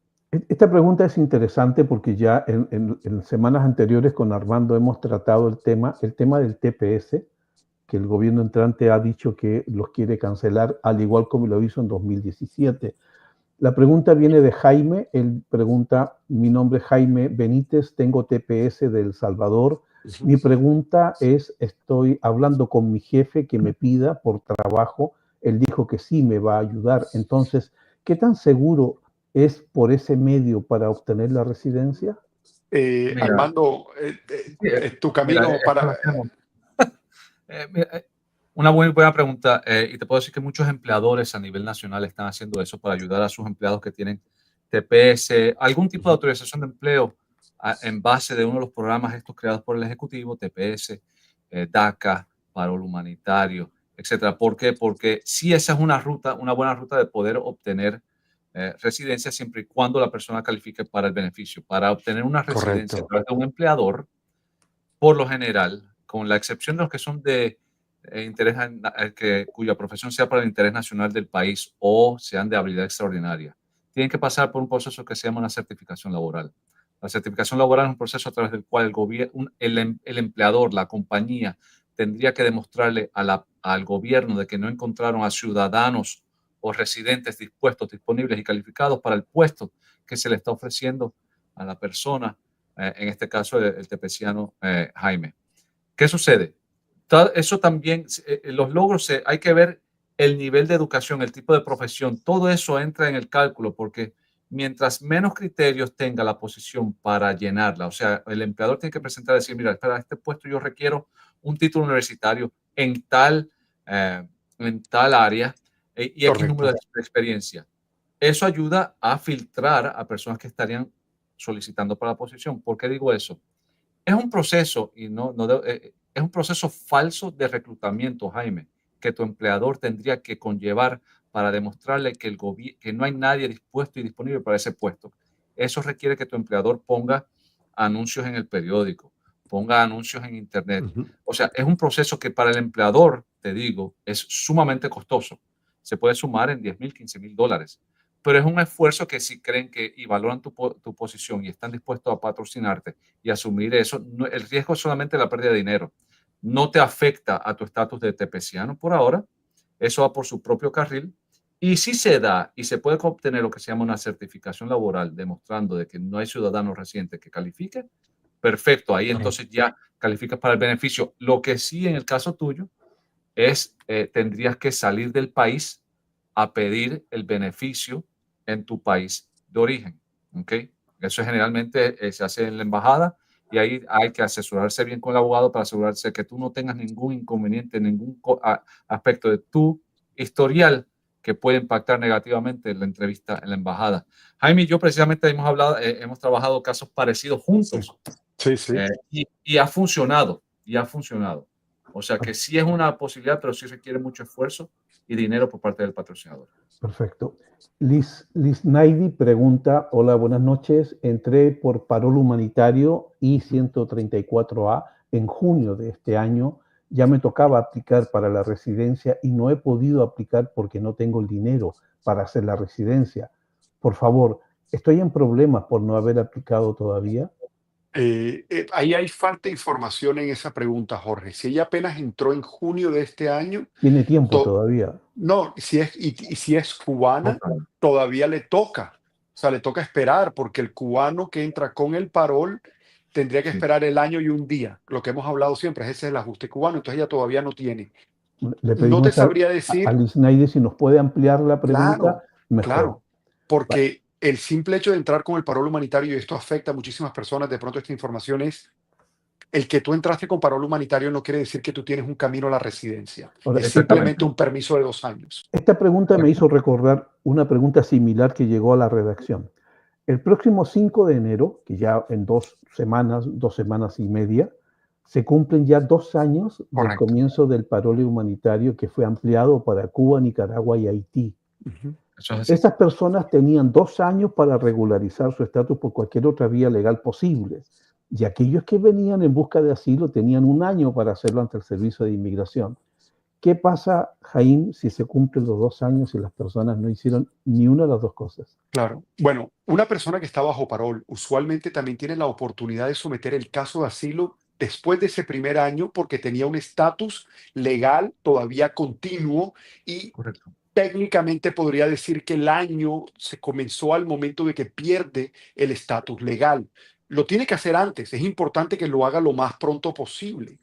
Esta pregunta es interesante porque ya en semanas anteriores con Armando hemos tratado el tema del TPS, que el gobierno entrante ha dicho que los quiere cancelar, al igual como lo hizo en 2017. La pregunta viene de Jaime. Él pregunta, mi nombre es Jaime Benítez, tengo TPS de El Salvador. Mi pregunta es, estoy hablando con mi jefe que me pida por trabajo. Él dijo que sí me va a ayudar. Entonces, ¿qué tan seguro es por ese medio para obtener la residencia? Armando, tu camino para... Una buena pregunta, y te puedo decir que muchos empleadores a nivel nacional están haciendo eso para ayudar a sus empleados que tienen TPS, algún tipo de autorización de empleo en base de uno de los programas estos creados por el Ejecutivo, TPS, DACA, Parol Humanitario, etcétera. ¿Por qué? Porque sí, esa es una ruta, una buena ruta de poder obtener residencia siempre y cuando la persona califique para el beneficio. Para obtener una residencia a través de un empleador, por lo general, con la excepción de los que son de interés, cuya profesión sea para el interés nacional del país o sean de habilidad extraordinaria, tienen que pasar por un proceso que se llama una certificación laboral. La certificación laboral es un proceso a través del cual el empleador, la compañía, tendría que demostrarle al gobierno de que no encontraron a ciudadanos o residentes dispuestos, disponibles y calificados para el puesto que se le está ofreciendo a la persona, en este caso el tepeciano Jaime. ¿Qué sucede? Eso también, los logros, hay que ver el nivel de educación, el tipo de profesión, todo eso entra en el cálculo porque mientras menos criterios tenga la posición para llenarla, o sea, el empleador tiene que presentar y decir, mira, para este puesto yo requiero un título universitario en tal área y aquí número de experiencia. Eso ayuda a filtrar a personas que estarían solicitando para la posición. ¿Por qué digo eso? Es un proceso y es un proceso falso de reclutamiento, Jaime, que tu empleador tendría que conllevar para demostrarle que no hay nadie dispuesto y disponible para ese puesto. Eso requiere que tu empleador ponga anuncios en el periódico, ponga anuncios en internet. O sea, es un proceso que para el empleador, te digo, es sumamente costoso. Se puede sumar en $10,000, $15,000, pero es un esfuerzo que si creen que y valoran tu posición y están dispuestos a patrocinarte y asumir eso, el riesgo es solamente la pérdida de dinero. No te afecta a tu estatus de tepeciano por ahora. Eso va por su propio carril. Y si se da y se puede obtener lo que se llama una certificación laboral demostrando de que no hay ciudadano residente que califique, perfecto. Ahí entonces ya calificas para el beneficio. Lo que sí en el caso tuyo es tendrías que salir del país a pedir el beneficio en tu país de origen. ¿Ok? Eso generalmente se hace en la embajada y ahí hay que asesorarse bien con el abogado para asegurarse que tú no tengas ningún inconveniente, ningún aspecto de tu historial que puede impactar negativamente en la entrevista en la embajada. Jaime y yo precisamente hemos trabajado casos parecidos juntos. Sí, sí. Y ha funcionado, O sea que sí es una posibilidad, pero sí requiere mucho esfuerzo y dinero por parte del patrocinador. Perfecto. Liz Naidi pregunta, hola, buenas noches. Entré por Parol Humanitario I-134A en junio de este año. Ya me tocaba aplicar para la residencia y no he podido aplicar porque no tengo el dinero para hacer la residencia. Por favor, ¿estoy en problemas por no haber aplicado todavía? Ahí hay falta de información en esa pregunta, Jorge. Si ella apenas entró en junio de este año, Tiene tiempo to- todavía. no, y si es cubana, Otra. todavía le toca. O sea, le toca esperar, porque el cubano que entra con el parol tendría que Sí. esperar el año y un día. Lo que hemos hablado siempre, ese es el ajuste cubano, entonces ella todavía no tiene. Le No te pedimos sabría a decir, Lisnaide si nos puede ampliar la pregunta, claro, mejor. claro, porque el simple hecho de entrar con el parol humanitario, y esto afecta a muchísimas personas, de pronto esta información es, el que tú entraste con parol humanitario no quiere decir que tú tienes un camino a la residencia. Ahora, Es Exactamente. simplemente un permiso de 2 años. esta pregunta me hizo recordar una pregunta similar que llegó a la redacción. El próximo 5 de enero, que ya en 2 semanas y media, se cumplen ya 2 años del Correcto. comienzo del parole humanitario que fue ampliado para Cuba, Nicaragua y Haití. Ujú. Eso es así. Esas personas tenían 2 años para regularizar su estatus por cualquier otra vía legal posible. Y aquellos que venían en busca de asilo tenían 1 año para hacerlo ante el Servicio de Inmigración. ¿Qué pasa, Jaime, si se cumplen los 2 años y las personas no hicieron ni una de las dos cosas? Claro. Bueno, una persona que está bajo parol usualmente también tiene la oportunidad de someter el caso de asilo después de ese primer año porque tenía un estatus legal todavía continuo y Correcto. técnicamente podría decir que el año se comenzó al momento de que pierde el estatus legal. Lo tiene que hacer antes. Es importante que lo haga lo más pronto posible.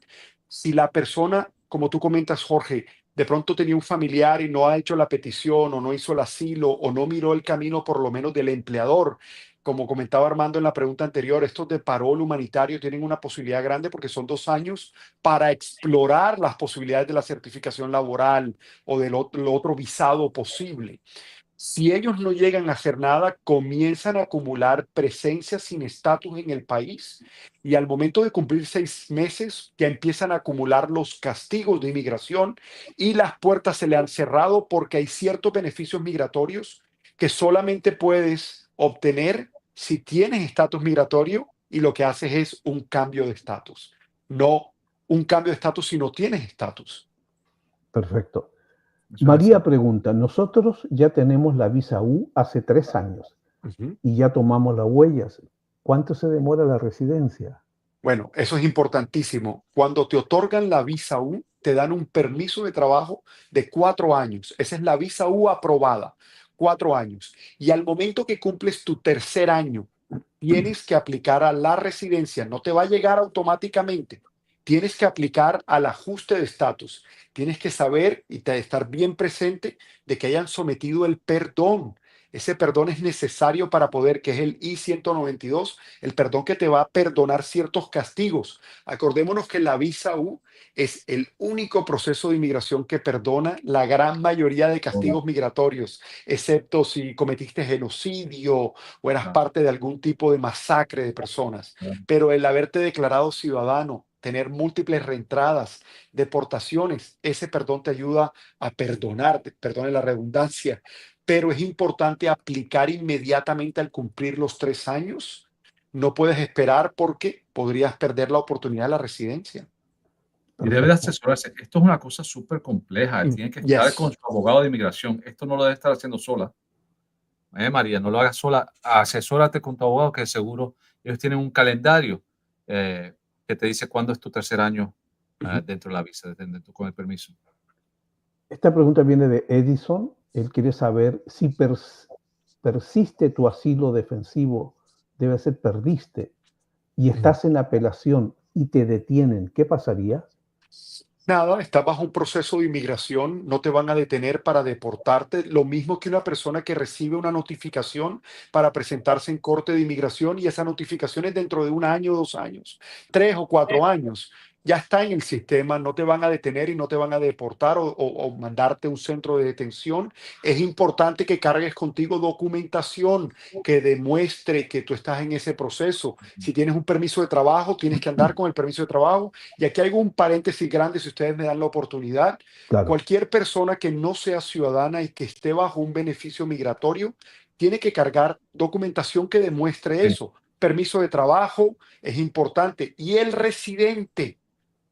Si la persona, como tú comentas, Jorge, de pronto tenía un familiar y no ha hecho la petición o no hizo el asilo o no miró el camino por lo menos del empleador. Como comentaba Armando en la pregunta anterior, estos de parol humanitario tienen una posibilidad grande porque son 2 años para explorar las posibilidades de la certificación laboral o del otro visado posible. Si ellos no llegan a hacer nada, comienzan a acumular presencia sin estatus en el país y al momento de cumplir 6 meses ya empiezan a acumular los castigos de inmigración y las puertas se le han cerrado porque hay ciertos beneficios migratorios que solamente puedes obtener si tienes estatus migratorio y lo que haces es un cambio de estatus, no un cambio de estatus si no tienes estatus. Perfecto. Eso es María así. pregunta, nosotros ya tenemos la visa U hace 3 años Ujú. y ya tomamos las huellas. ¿Cuánto se demora la residencia? Bueno, eso es importantísimo. Cuando te otorgan la visa U, te dan un permiso de trabajo de 4 años. Esa es la visa U aprobada, 4 años. Y al momento que cumples tu tercer año, tienes que aplicar a la residencia. No te va a llegar automáticamente. Tienes que aplicar al ajuste de estatus. Tienes que saber y estar bien presente de que hayan sometido el perdón. Ese perdón es necesario para poder, que es el I-192, el perdón que te va a perdonar ciertos castigos. Acordémonos que la visa U es el único proceso de inmigración que perdona la gran mayoría de Todo. castigos migratorios, excepto si cometiste genocidio o eras Claro, parte de algún tipo de masacre de personas. claro. Pero el haberte declarado ciudadano, tener múltiples reentradas, deportaciones, ese perdón te ayuda a perdonarte, perdone la redundancia, pero es importante aplicar inmediatamente al cumplir los 3 años. No puedes esperar porque podrías perder la oportunidad de la residencia. Y debe de Perfecto. asesorarse. Esto es una cosa súper compleja. Tiene que estar con Yes. su abogado de inmigración. Esto no lo debe estar haciendo sola. María, no lo hagas sola. Asesórate con tu abogado, que seguro ellos tienen un calendario que te dice cuándo es tu tercer año Ujú. dentro de la visa, con el permiso. Esta pregunta viene de Edison. Él quiere saber si persiste tu asilo defensivo, debe ser perdiste, y Ujú. estás en apelación y te detienen, ¿qué pasaría? Nada, estás bajo un proceso de inmigración, no te van a detener para deportarte, lo mismo que una persona que recibe una notificación para presentarse en corte de inmigración y esa notificación es dentro de 1 año, 2 años, 3 o 4 años. Ya está en el sistema, no te van a detener y no te van a deportar o mandarte a un centro de detención. Es importante que cargues contigo documentación que demuestre que tú estás en ese proceso. Si tienes un permiso de trabajo, tienes que andar con el permiso de trabajo. Y aquí hay un paréntesis grande, si ustedes me dan la oportunidad. Claro, Cualquier persona que no sea ciudadana y que esté bajo un beneficio migratorio tiene que cargar documentación que demuestre Sí. eso. Permiso de trabajo es importante. Y el residente,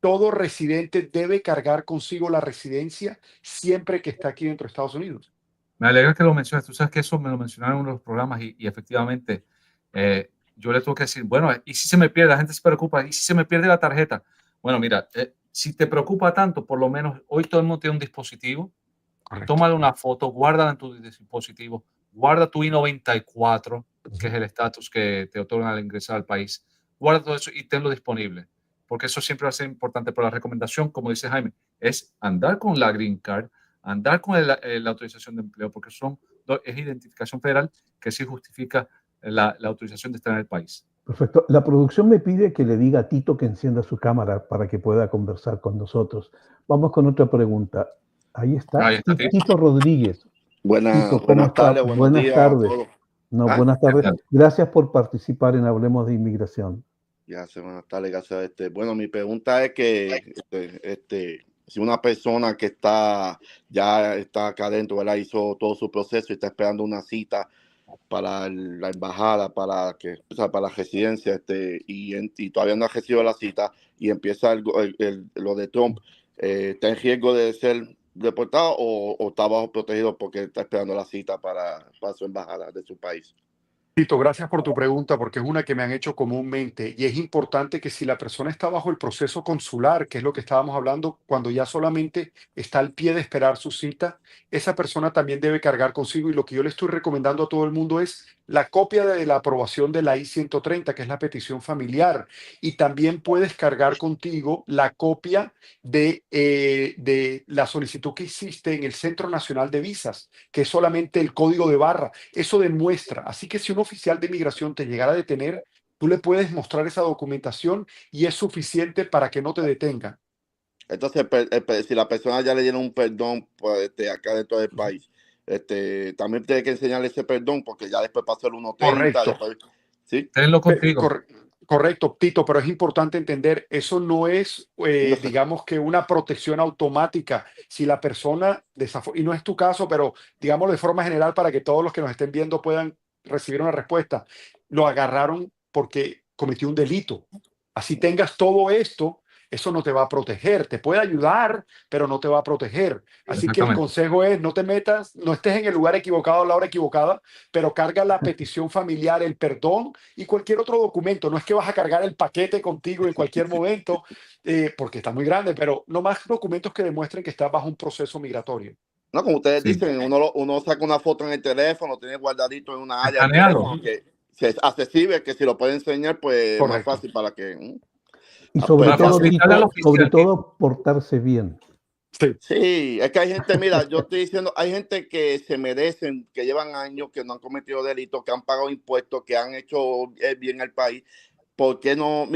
todo residente debe cargar consigo la residencia siempre que está aquí dentro de Estados Unidos. Me alegra que lo menciones. Tú sabes que eso me lo mencionaron en uno de los programas y efectivamente yo le tengo que decir, bueno, ¿y si se me pierde? La gente se preocupa, ¿y si se me pierde la tarjeta? Bueno, mira, si te preocupa tanto, por lo menos hoy todo el mundo tiene un dispositivo. Correcto. Tómale una foto, guárdala en tu dispositivo, guarda tu I-94, que es el estatus que te otorgan al ingresar al país. Guarda todo eso y tenlo disponible, porque eso siempre va a ser importante. Pero la recomendación, como dice Jaime, es andar con la Green Card, andar con la autorización de empleo, porque es identificación federal que sí justifica la autorización de estar en el país. Perfecto. La producción me pide que le diga a Tito que encienda su cámara para que pueda conversar con nosotros. Vamos con otra pregunta. Ahí está. Ahí está, Tito Rodríguez. Tito, ¿cómo Buenas está? tardes, buenos Buenas días tardes. a todos. No, ¿Ah? buenas tardes. Gracias por participar en Hablemos de Inmigración. Buenas tardes, gracias. Bueno, mi pregunta es que si una persona que ya está acá adentro, ¿verdad? Hizo todo su proceso y está esperando una cita para la embajada, para la residencia, y todavía no ha recibido la cita y empieza lo de Trump, ¿está en riesgo de ser deportado o está bajo protegido porque está esperando la cita para su embajada de su país? Tito, gracias por tu pregunta, porque es una que me han hecho comúnmente y es importante que si la persona está bajo el proceso consular, que es lo que estábamos hablando, cuando ya solamente está al pie de esperar su cita, esa persona también debe cargar consigo, y lo que yo le estoy recomendando a todo el mundo es la copia de la aprobación de la I-130, que es la petición familiar, y también puedes cargar contigo la copia de la solicitud que hiciste en el Centro Nacional de Visas, que es solamente el código de barra. Eso demuestra. Así que si un oficial de inmigración te llegara a detener, tú le puedes mostrar esa documentación y es suficiente para que no te detenga. Entonces, si la persona ya le dieron un perdón pues, acá dentro del país, también tiene que enseñarle ese perdón porque ya después pasó el 1.30. Correcto. Después, ¿sí? Tenlo contigo. Correcto, Tito, pero es importante entender, eso no es, digamos que una protección automática. Si la persona, y no es tu caso, pero digamos de forma general para que todos los que nos estén viendo puedan recibir una respuesta, lo agarraron porque cometió un delito. Así tengas todo esto, eso no te va a proteger. Te puede ayudar, pero no te va a proteger. Así que el consejo es, no te metas, no estés en el lugar equivocado a la hora equivocada, pero carga la petición familiar, el perdón y cualquier otro documento. No es que vas a cargar el paquete contigo en cualquier momento, porque está muy grande, pero no más documentos que demuestren que estás bajo un proceso migratorio. No, como ustedes dicen, uno saca una foto en el teléfono, tiene guardadito en una área del teléfono que es accesible, que si lo puede enseñar, pues es más fácil para que... Y sobre todo portarse bien. Sí, es que hay gente, mira, yo estoy diciendo, hay gente que se merecen, que llevan años, que no han cometido delitos, que han pagado impuestos, que han hecho bien al país. ¿Por qué no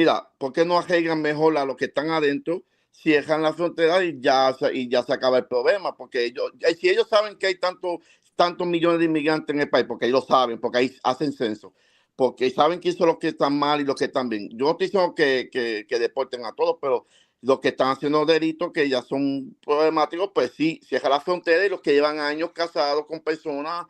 arreglan mejor a los que están adentro, cierran la frontera y ya se acaba el problema? Porque si ellos saben que hay tantos millones de inmigrantes en el país, porque ellos lo saben, porque ahí hacen censo, porque saben quiénes son los que están mal y los que están bien. Yo no estoy diciendo que deporten a todos, pero los que están haciendo delitos que ya son problemáticos, pues sí, cierra la frontera, y los que llevan años casados con personas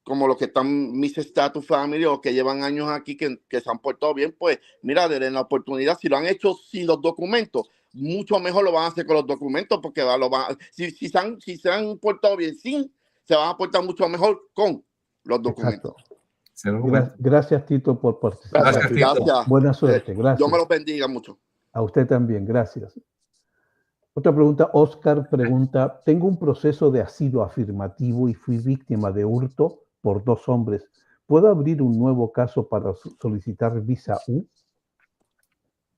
como los que están mis status family o que llevan años aquí que se han portado bien, pues mira, denle la oportunidad. Si lo han hecho sin los documentos, mucho mejor lo van a hacer con los documentos, porque si se han portado bien sin, se van a portar mucho mejor con los documentos. Gracias, Tito, por participar. Gracias. Buena suerte. Gracias. Dios me los bendiga mucho. A usted también, gracias. Otra pregunta, Oscar pregunta, tengo un proceso de asilo afirmativo y fui víctima de hurto por 2 hombres. ¿Puedo abrir un nuevo caso para solicitar visa U?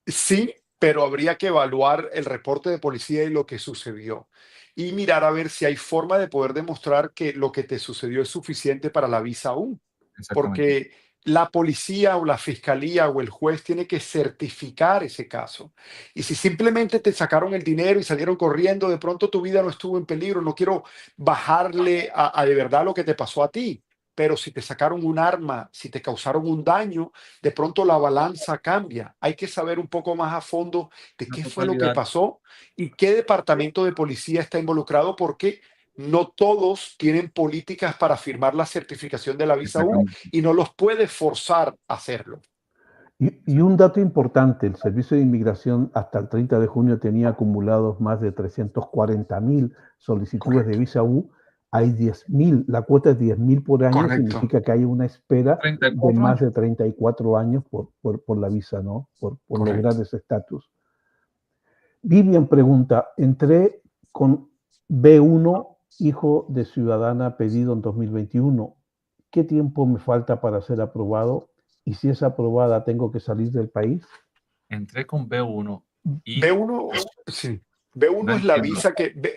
Sí, pero habría que evaluar el reporte de policía y lo que sucedió. Y mirar a ver si hay forma de poder demostrar que lo que te sucedió es suficiente para la visa U. Porque la policía o la fiscalía o el juez tiene que certificar ese caso. Y si simplemente te sacaron el dinero y salieron corriendo, de pronto tu vida no estuvo en peligro. No quiero bajarle a de verdad lo que te pasó a ti, pero si te sacaron un arma, si te causaron un daño, de pronto la balanza cambia. Hay que saber un poco más a fondo de qué fue lo que pasó y qué departamento de policía está involucrado, porque no todos tienen políticas para firmar la certificación de la visa U y no los puede forzar a hacerlo. Y un dato importante, el Servicio de Inmigración hasta el 30 de junio tenía acumulados más de 340,000 solicitudes de visa U. hay 10.000, la cuota es 10.000 por año, Correcto. significa que hay una espera de 34 más años. de 34 años por la visa, ¿no? Por lograr ese estatus. Vivian pregunta, entré con B1, hijo de ciudadana pedido en 2021. ¿Qué tiempo me falta para ser aprobado? Y si es aprobada, ¿tengo que salir del país? Entré con B1 y B1, sí. B1 no es la entiendo.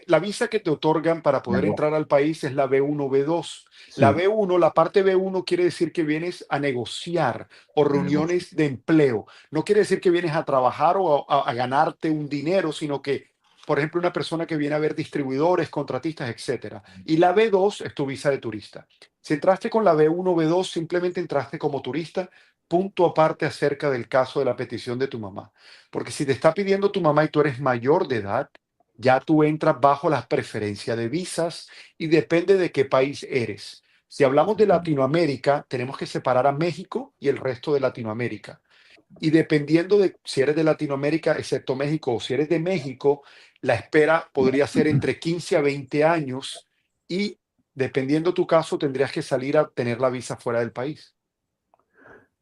la visa que te otorgan para poder B2. entrar al país es la B1, B2. Sí. La B1, la parte B1 quiere decir que vienes a negociar o reuniones de empleo. No quiere decir que vienes a trabajar o a ganarte un dinero, sino que, por ejemplo, una persona que viene a ver distribuidores, contratistas, etcétera. Y la B2 es tu visa de turista. Si entraste con la B1, B2, simplemente entraste como turista. Punto aparte acerca del caso de la petición de tu mamá. Porque si te está pidiendo tu mamá y tú eres mayor de edad, ya tú entras bajo las preferencias de visas y depende de qué país eres. Si hablamos de Latinoamérica, tenemos que separar a México y el resto de Latinoamérica. Y dependiendo de si eres de Latinoamérica, excepto México, o si eres de México, la espera podría ser entre 15 a 20 años y dependiendo tu caso, tendrías que salir a tener la visa fuera del país.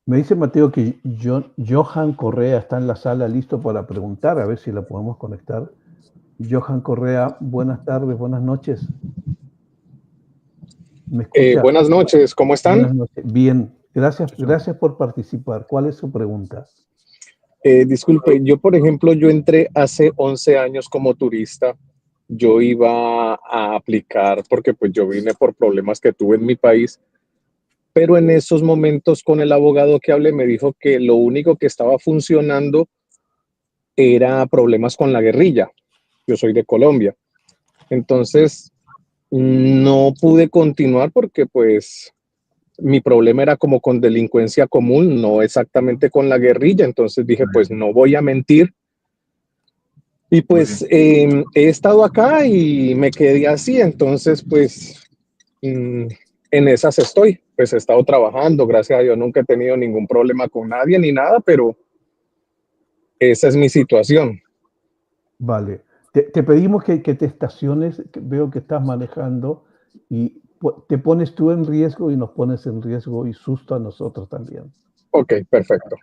Me dice Mateo que Johan Correa está en la sala listo para preguntar, a ver si la podemos conectar. Johan Correa, buenas tardes, buenas noches. ¿Me escucha? Buenas noches, ¿cómo están? Buenas noches. Bien, gracias por participar. ¿Cuál es su pregunta? Disculpe, yo por ejemplo, yo entré hace 11 años como turista. Yo iba a aplicar porque pues yo vine por problemas que tuve en mi país, pero en esos momentos con el abogado que hablé me dijo que lo único que estaba funcionando era problemas con la guerrilla. Yo soy de Colombia. Entonces, no pude continuar porque pues mi problema era como con delincuencia común, no exactamente con la guerrilla. Entonces dije, pues no voy a mentir. Y pues he estado acá y me quedé así. Entonces, pues en esas estoy. Pues he estado trabajando, gracias a Dios nunca he tenido ningún problema con nadie ni nada, pero esa es mi situación. Vale. Te pedimos que te estaciones, que veo que estás manejando y te pones tú en riesgo y nos pones en riesgo y susto a nosotros también. Ok, perfecto.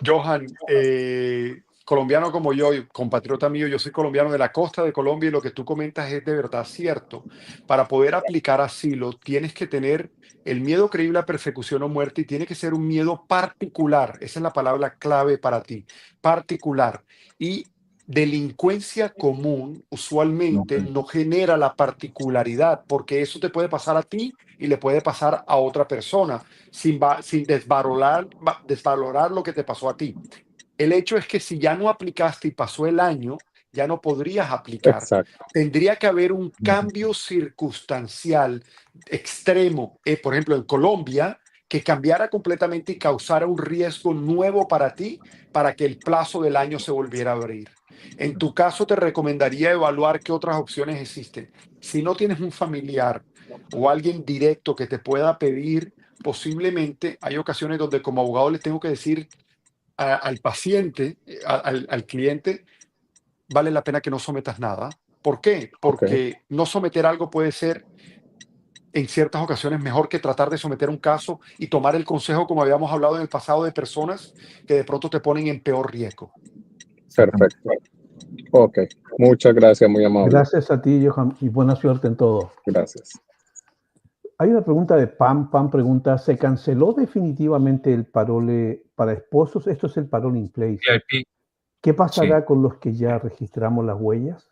Johan, colombiano como yo, compatriota mío, yo soy colombiano de la costa de Colombia y lo que tú comentas es de verdad cierto. Para poder aplicar asilo tienes que tener el miedo creíble a persecución o muerte y tiene que ser un miedo particular. Esa es la palabra clave para ti, particular. Y delincuencia común usualmente no genera la particularidad porque eso te puede pasar a ti y le puede pasar a otra persona sin desvalorar lo que te pasó a ti. El hecho es que si ya no aplicaste y pasó el año, ya no podrías aplicar. Exacto. Tendría que haber un cambio circunstancial extremo, por ejemplo, en Colombia, que cambiara completamente y causara un riesgo nuevo para ti para que el plazo del año se volviera a abrir. En tu caso, te recomendaría evaluar qué otras opciones existen. Si no tienes un familiar o alguien directo que te pueda pedir, posiblemente hay ocasiones donde como abogado le tengo que decir al paciente, al cliente, vale la pena que no sometas nada. ¿Por qué? Porque no someter algo puede ser en ciertas ocasiones mejor que tratar de someter un caso y tomar el consejo, como habíamos hablado en el pasado, de personas que de pronto te ponen en peor riesgo. Perfecto. Ok, muchas gracias, muy amable. Gracias a ti, Johan, y buena suerte en todo. Gracias. Hay una pregunta de Pam. Pam pregunta, ¿se canceló definitivamente el parole para esposos? Esto es el parole in place. VIP. ¿Qué pasará con los que ya registramos las huellas?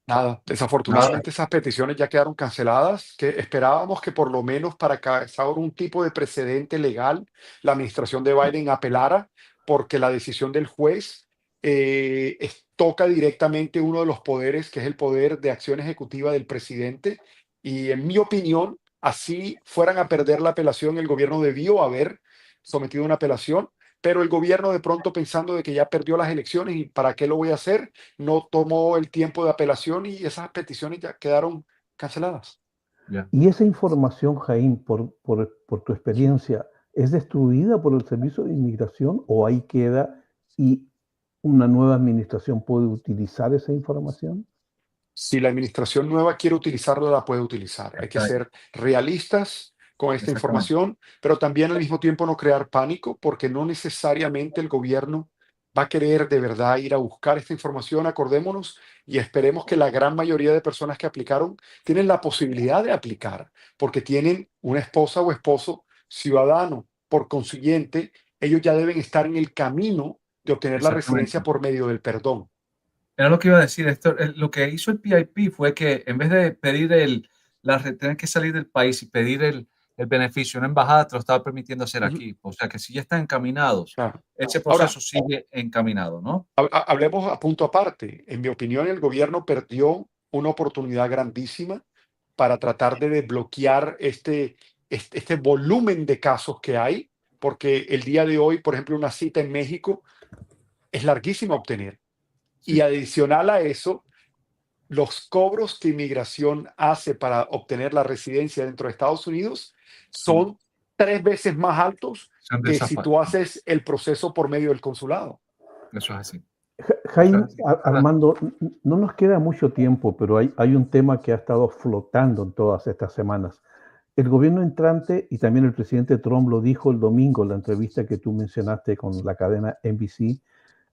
Nada, desafortunadamente esas peticiones ya quedaron canceladas, que esperábamos que por lo menos para causar un tipo de precedente legal, la administración de Biden apelara, porque la decisión del juez toca directamente uno de los poderes, que es el poder de acción ejecutiva del presidente, y en mi opinión, así fueran a perder la apelación, el gobierno debió haber sometido una apelación, pero el gobierno de pronto pensando de que ya perdió las elecciones y para qué lo voy a hacer, no tomó el tiempo de apelación y esas peticiones ya quedaron canceladas. Y esa información, Jaime, por tu experiencia, ¿es destruida por el Servicio de Inmigración o ahí queda y una nueva administración puede utilizar esa información? Si la administración nueva quiere utilizarla, la puede utilizar. Hay que Está ahí. ser realistas con esta Exactamente. información, pero también al mismo tiempo no crear pánico, porque no necesariamente el gobierno va a querer de verdad ir a buscar esta información. Acordémonos y esperemos que la gran mayoría de personas que aplicaron tienen la posibilidad de aplicar, porque tienen una esposa o esposo ciudadano. Por consiguiente, ellos ya deben estar en el camino de obtener la Exactamente. residencia por medio del perdón. Era lo que iba a decir. Lo que hizo el PIP fue que en vez de pedir tener que salir del país y pedir el beneficio, una embajada te lo estaba permitiendo hacer Ujú, aquí. O sea que si ya están encaminados, claro. ese Ahora, proceso sigue encaminado, ¿no? Hablemos a punto aparte. En mi opinión, el gobierno perdió una oportunidad grandísima para tratar de desbloquear este volumen de casos que hay, porque el día de hoy, por ejemplo, una cita en México es larguísima obtener. Y Sí. adicional a eso, los cobros que inmigración hace para obtener la residencia dentro de Estados Unidos Son, son 3 veces más altos son de que esa si parte. tú haces el proceso por medio del consulado. Eso es así. Eso es Jaime, así. Armando, no nos queda mucho tiempo, pero hay un tema que ha estado flotando en todas estas semanas. El gobierno entrante y también el presidente Trump lo dijo el domingo en la entrevista que tú mencionaste con la cadena NBC,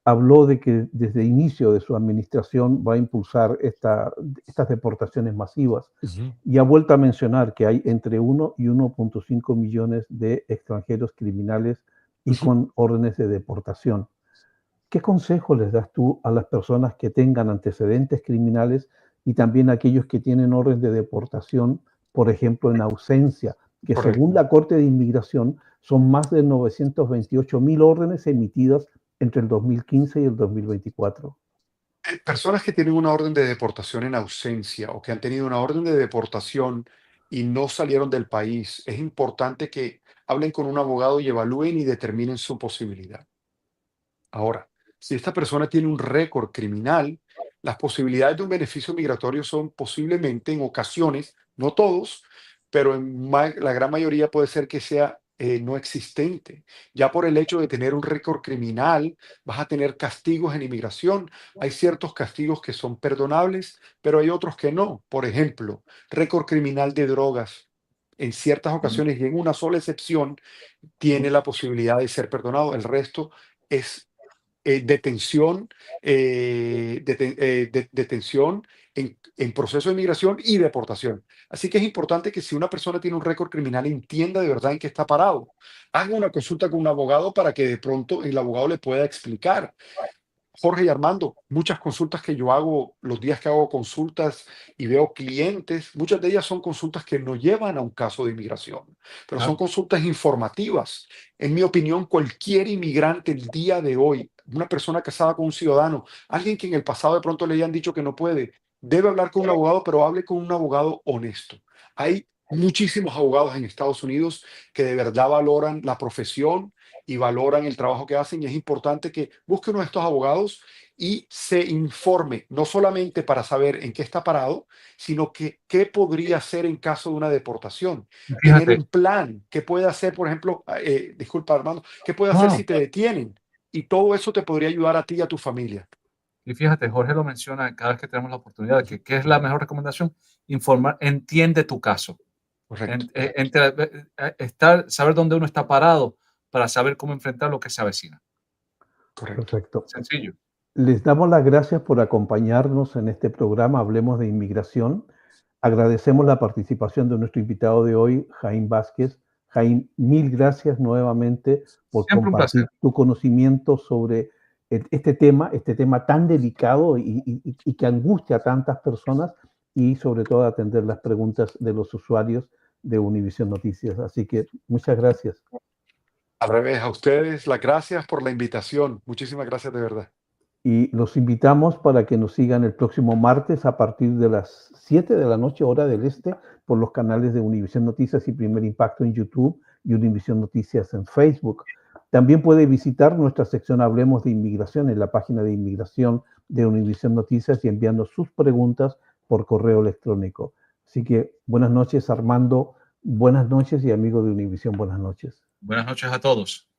habló de que desde el inicio de su administración va a impulsar estas deportaciones masivas Ujú. y ha vuelto a mencionar que hay entre 1 y 1.5 millones de extranjeros criminales y Ujú. con órdenes de deportación. ¿Qué consejo les das tú a las personas que tengan antecedentes criminales y también a aquellos que tienen orden de deportación, por ejemplo, en ausencia, que según Correcto. la Corte de Inmigración son más de 928.000 órdenes emitidas entre el 2015 y el 2024? Personas que tienen una orden de deportación en ausencia o que han tenido una orden de deportación y no salieron del país, es importante que hablen con un abogado y evalúen y determinen su posibilidad. Ahora, si esta persona tiene un récord criminal, las posibilidades de un beneficio migratorio son posiblemente en ocasiones, no todos, pero la gran mayoría puede ser que sea no existente. Ya por el hecho de tener un récord criminal, vas a tener castigos en inmigración. Hay ciertos castigos que son perdonables, pero hay otros que no. Por ejemplo, récord criminal de drogas. En ciertas ocasiones y en una sola excepción, tiene la posibilidad de ser perdonado. El resto es detención, detención en proceso de migración y deportación. Así que es importante que si una persona tiene un récord criminal entienda de verdad en qué está parado. Haga una consulta con un abogado para que de pronto el abogado le pueda explicar. Jorge y Armando, muchas consultas que yo hago, los días que hago consultas y veo clientes, muchas de ellas son consultas que no llevan a un caso de inmigración, pero son Claro. consultas informativas. En mi opinión, cualquier inmigrante el día de hoy, una persona casada con un ciudadano, alguien que en el pasado de pronto le hayan dicho que no puede, debe hablar con un abogado, pero hable con un abogado honesto. Hay muchísimos abogados en Estados Unidos que de verdad valoran la profesión y valoran el trabajo que hacen y es importante que busque uno de estos abogados y se informe, no solamente para saber en qué está parado, sino que qué podría hacer en caso de una deportación. Tener Fíjate, un plan, qué puede hacer, por ejemplo, disculpa Armando, qué puede no, hacer no. si te detienen. Y todo eso te podría ayudar a ti y a tu familia. Y fíjate, Jorge lo menciona cada vez que tenemos la oportunidad, que ¿qué es la mejor recomendación? Informar, entiende tu caso. Correcto, Saber dónde uno está parado para saber cómo enfrentar lo que se avecina. correcto. Perfecto. Sencillo. Les damos las gracias por acompañarnos en este programa Hablemos de Inmigración. Agradecemos la participación de nuestro invitado de hoy, Jaime Vázquez. Jaime, mil gracias nuevamente por Siempre un placer. compartir tu conocimiento sobre este tema tan delicado y que angustia a tantas personas y sobre todo atender las preguntas de los usuarios de Univision Noticias. Así que muchas gracias. Al revés, a ustedes, las gracias por la invitación. Muchísimas gracias de verdad. Y los invitamos para que nos sigan el próximo martes a partir de las 7 de la noche, hora del este, por los canales de Univision Noticias y Primer Impacto en YouTube y Univision Noticias en Facebook. También puede visitar nuestra sección Hablemos de Inmigración en la página de inmigración de Univision Noticias y enviando sus preguntas por correo electrónico. Así que buenas noches, Armando. Buenas noches y amigo de Univision, buenas noches. Buenas noches a todos.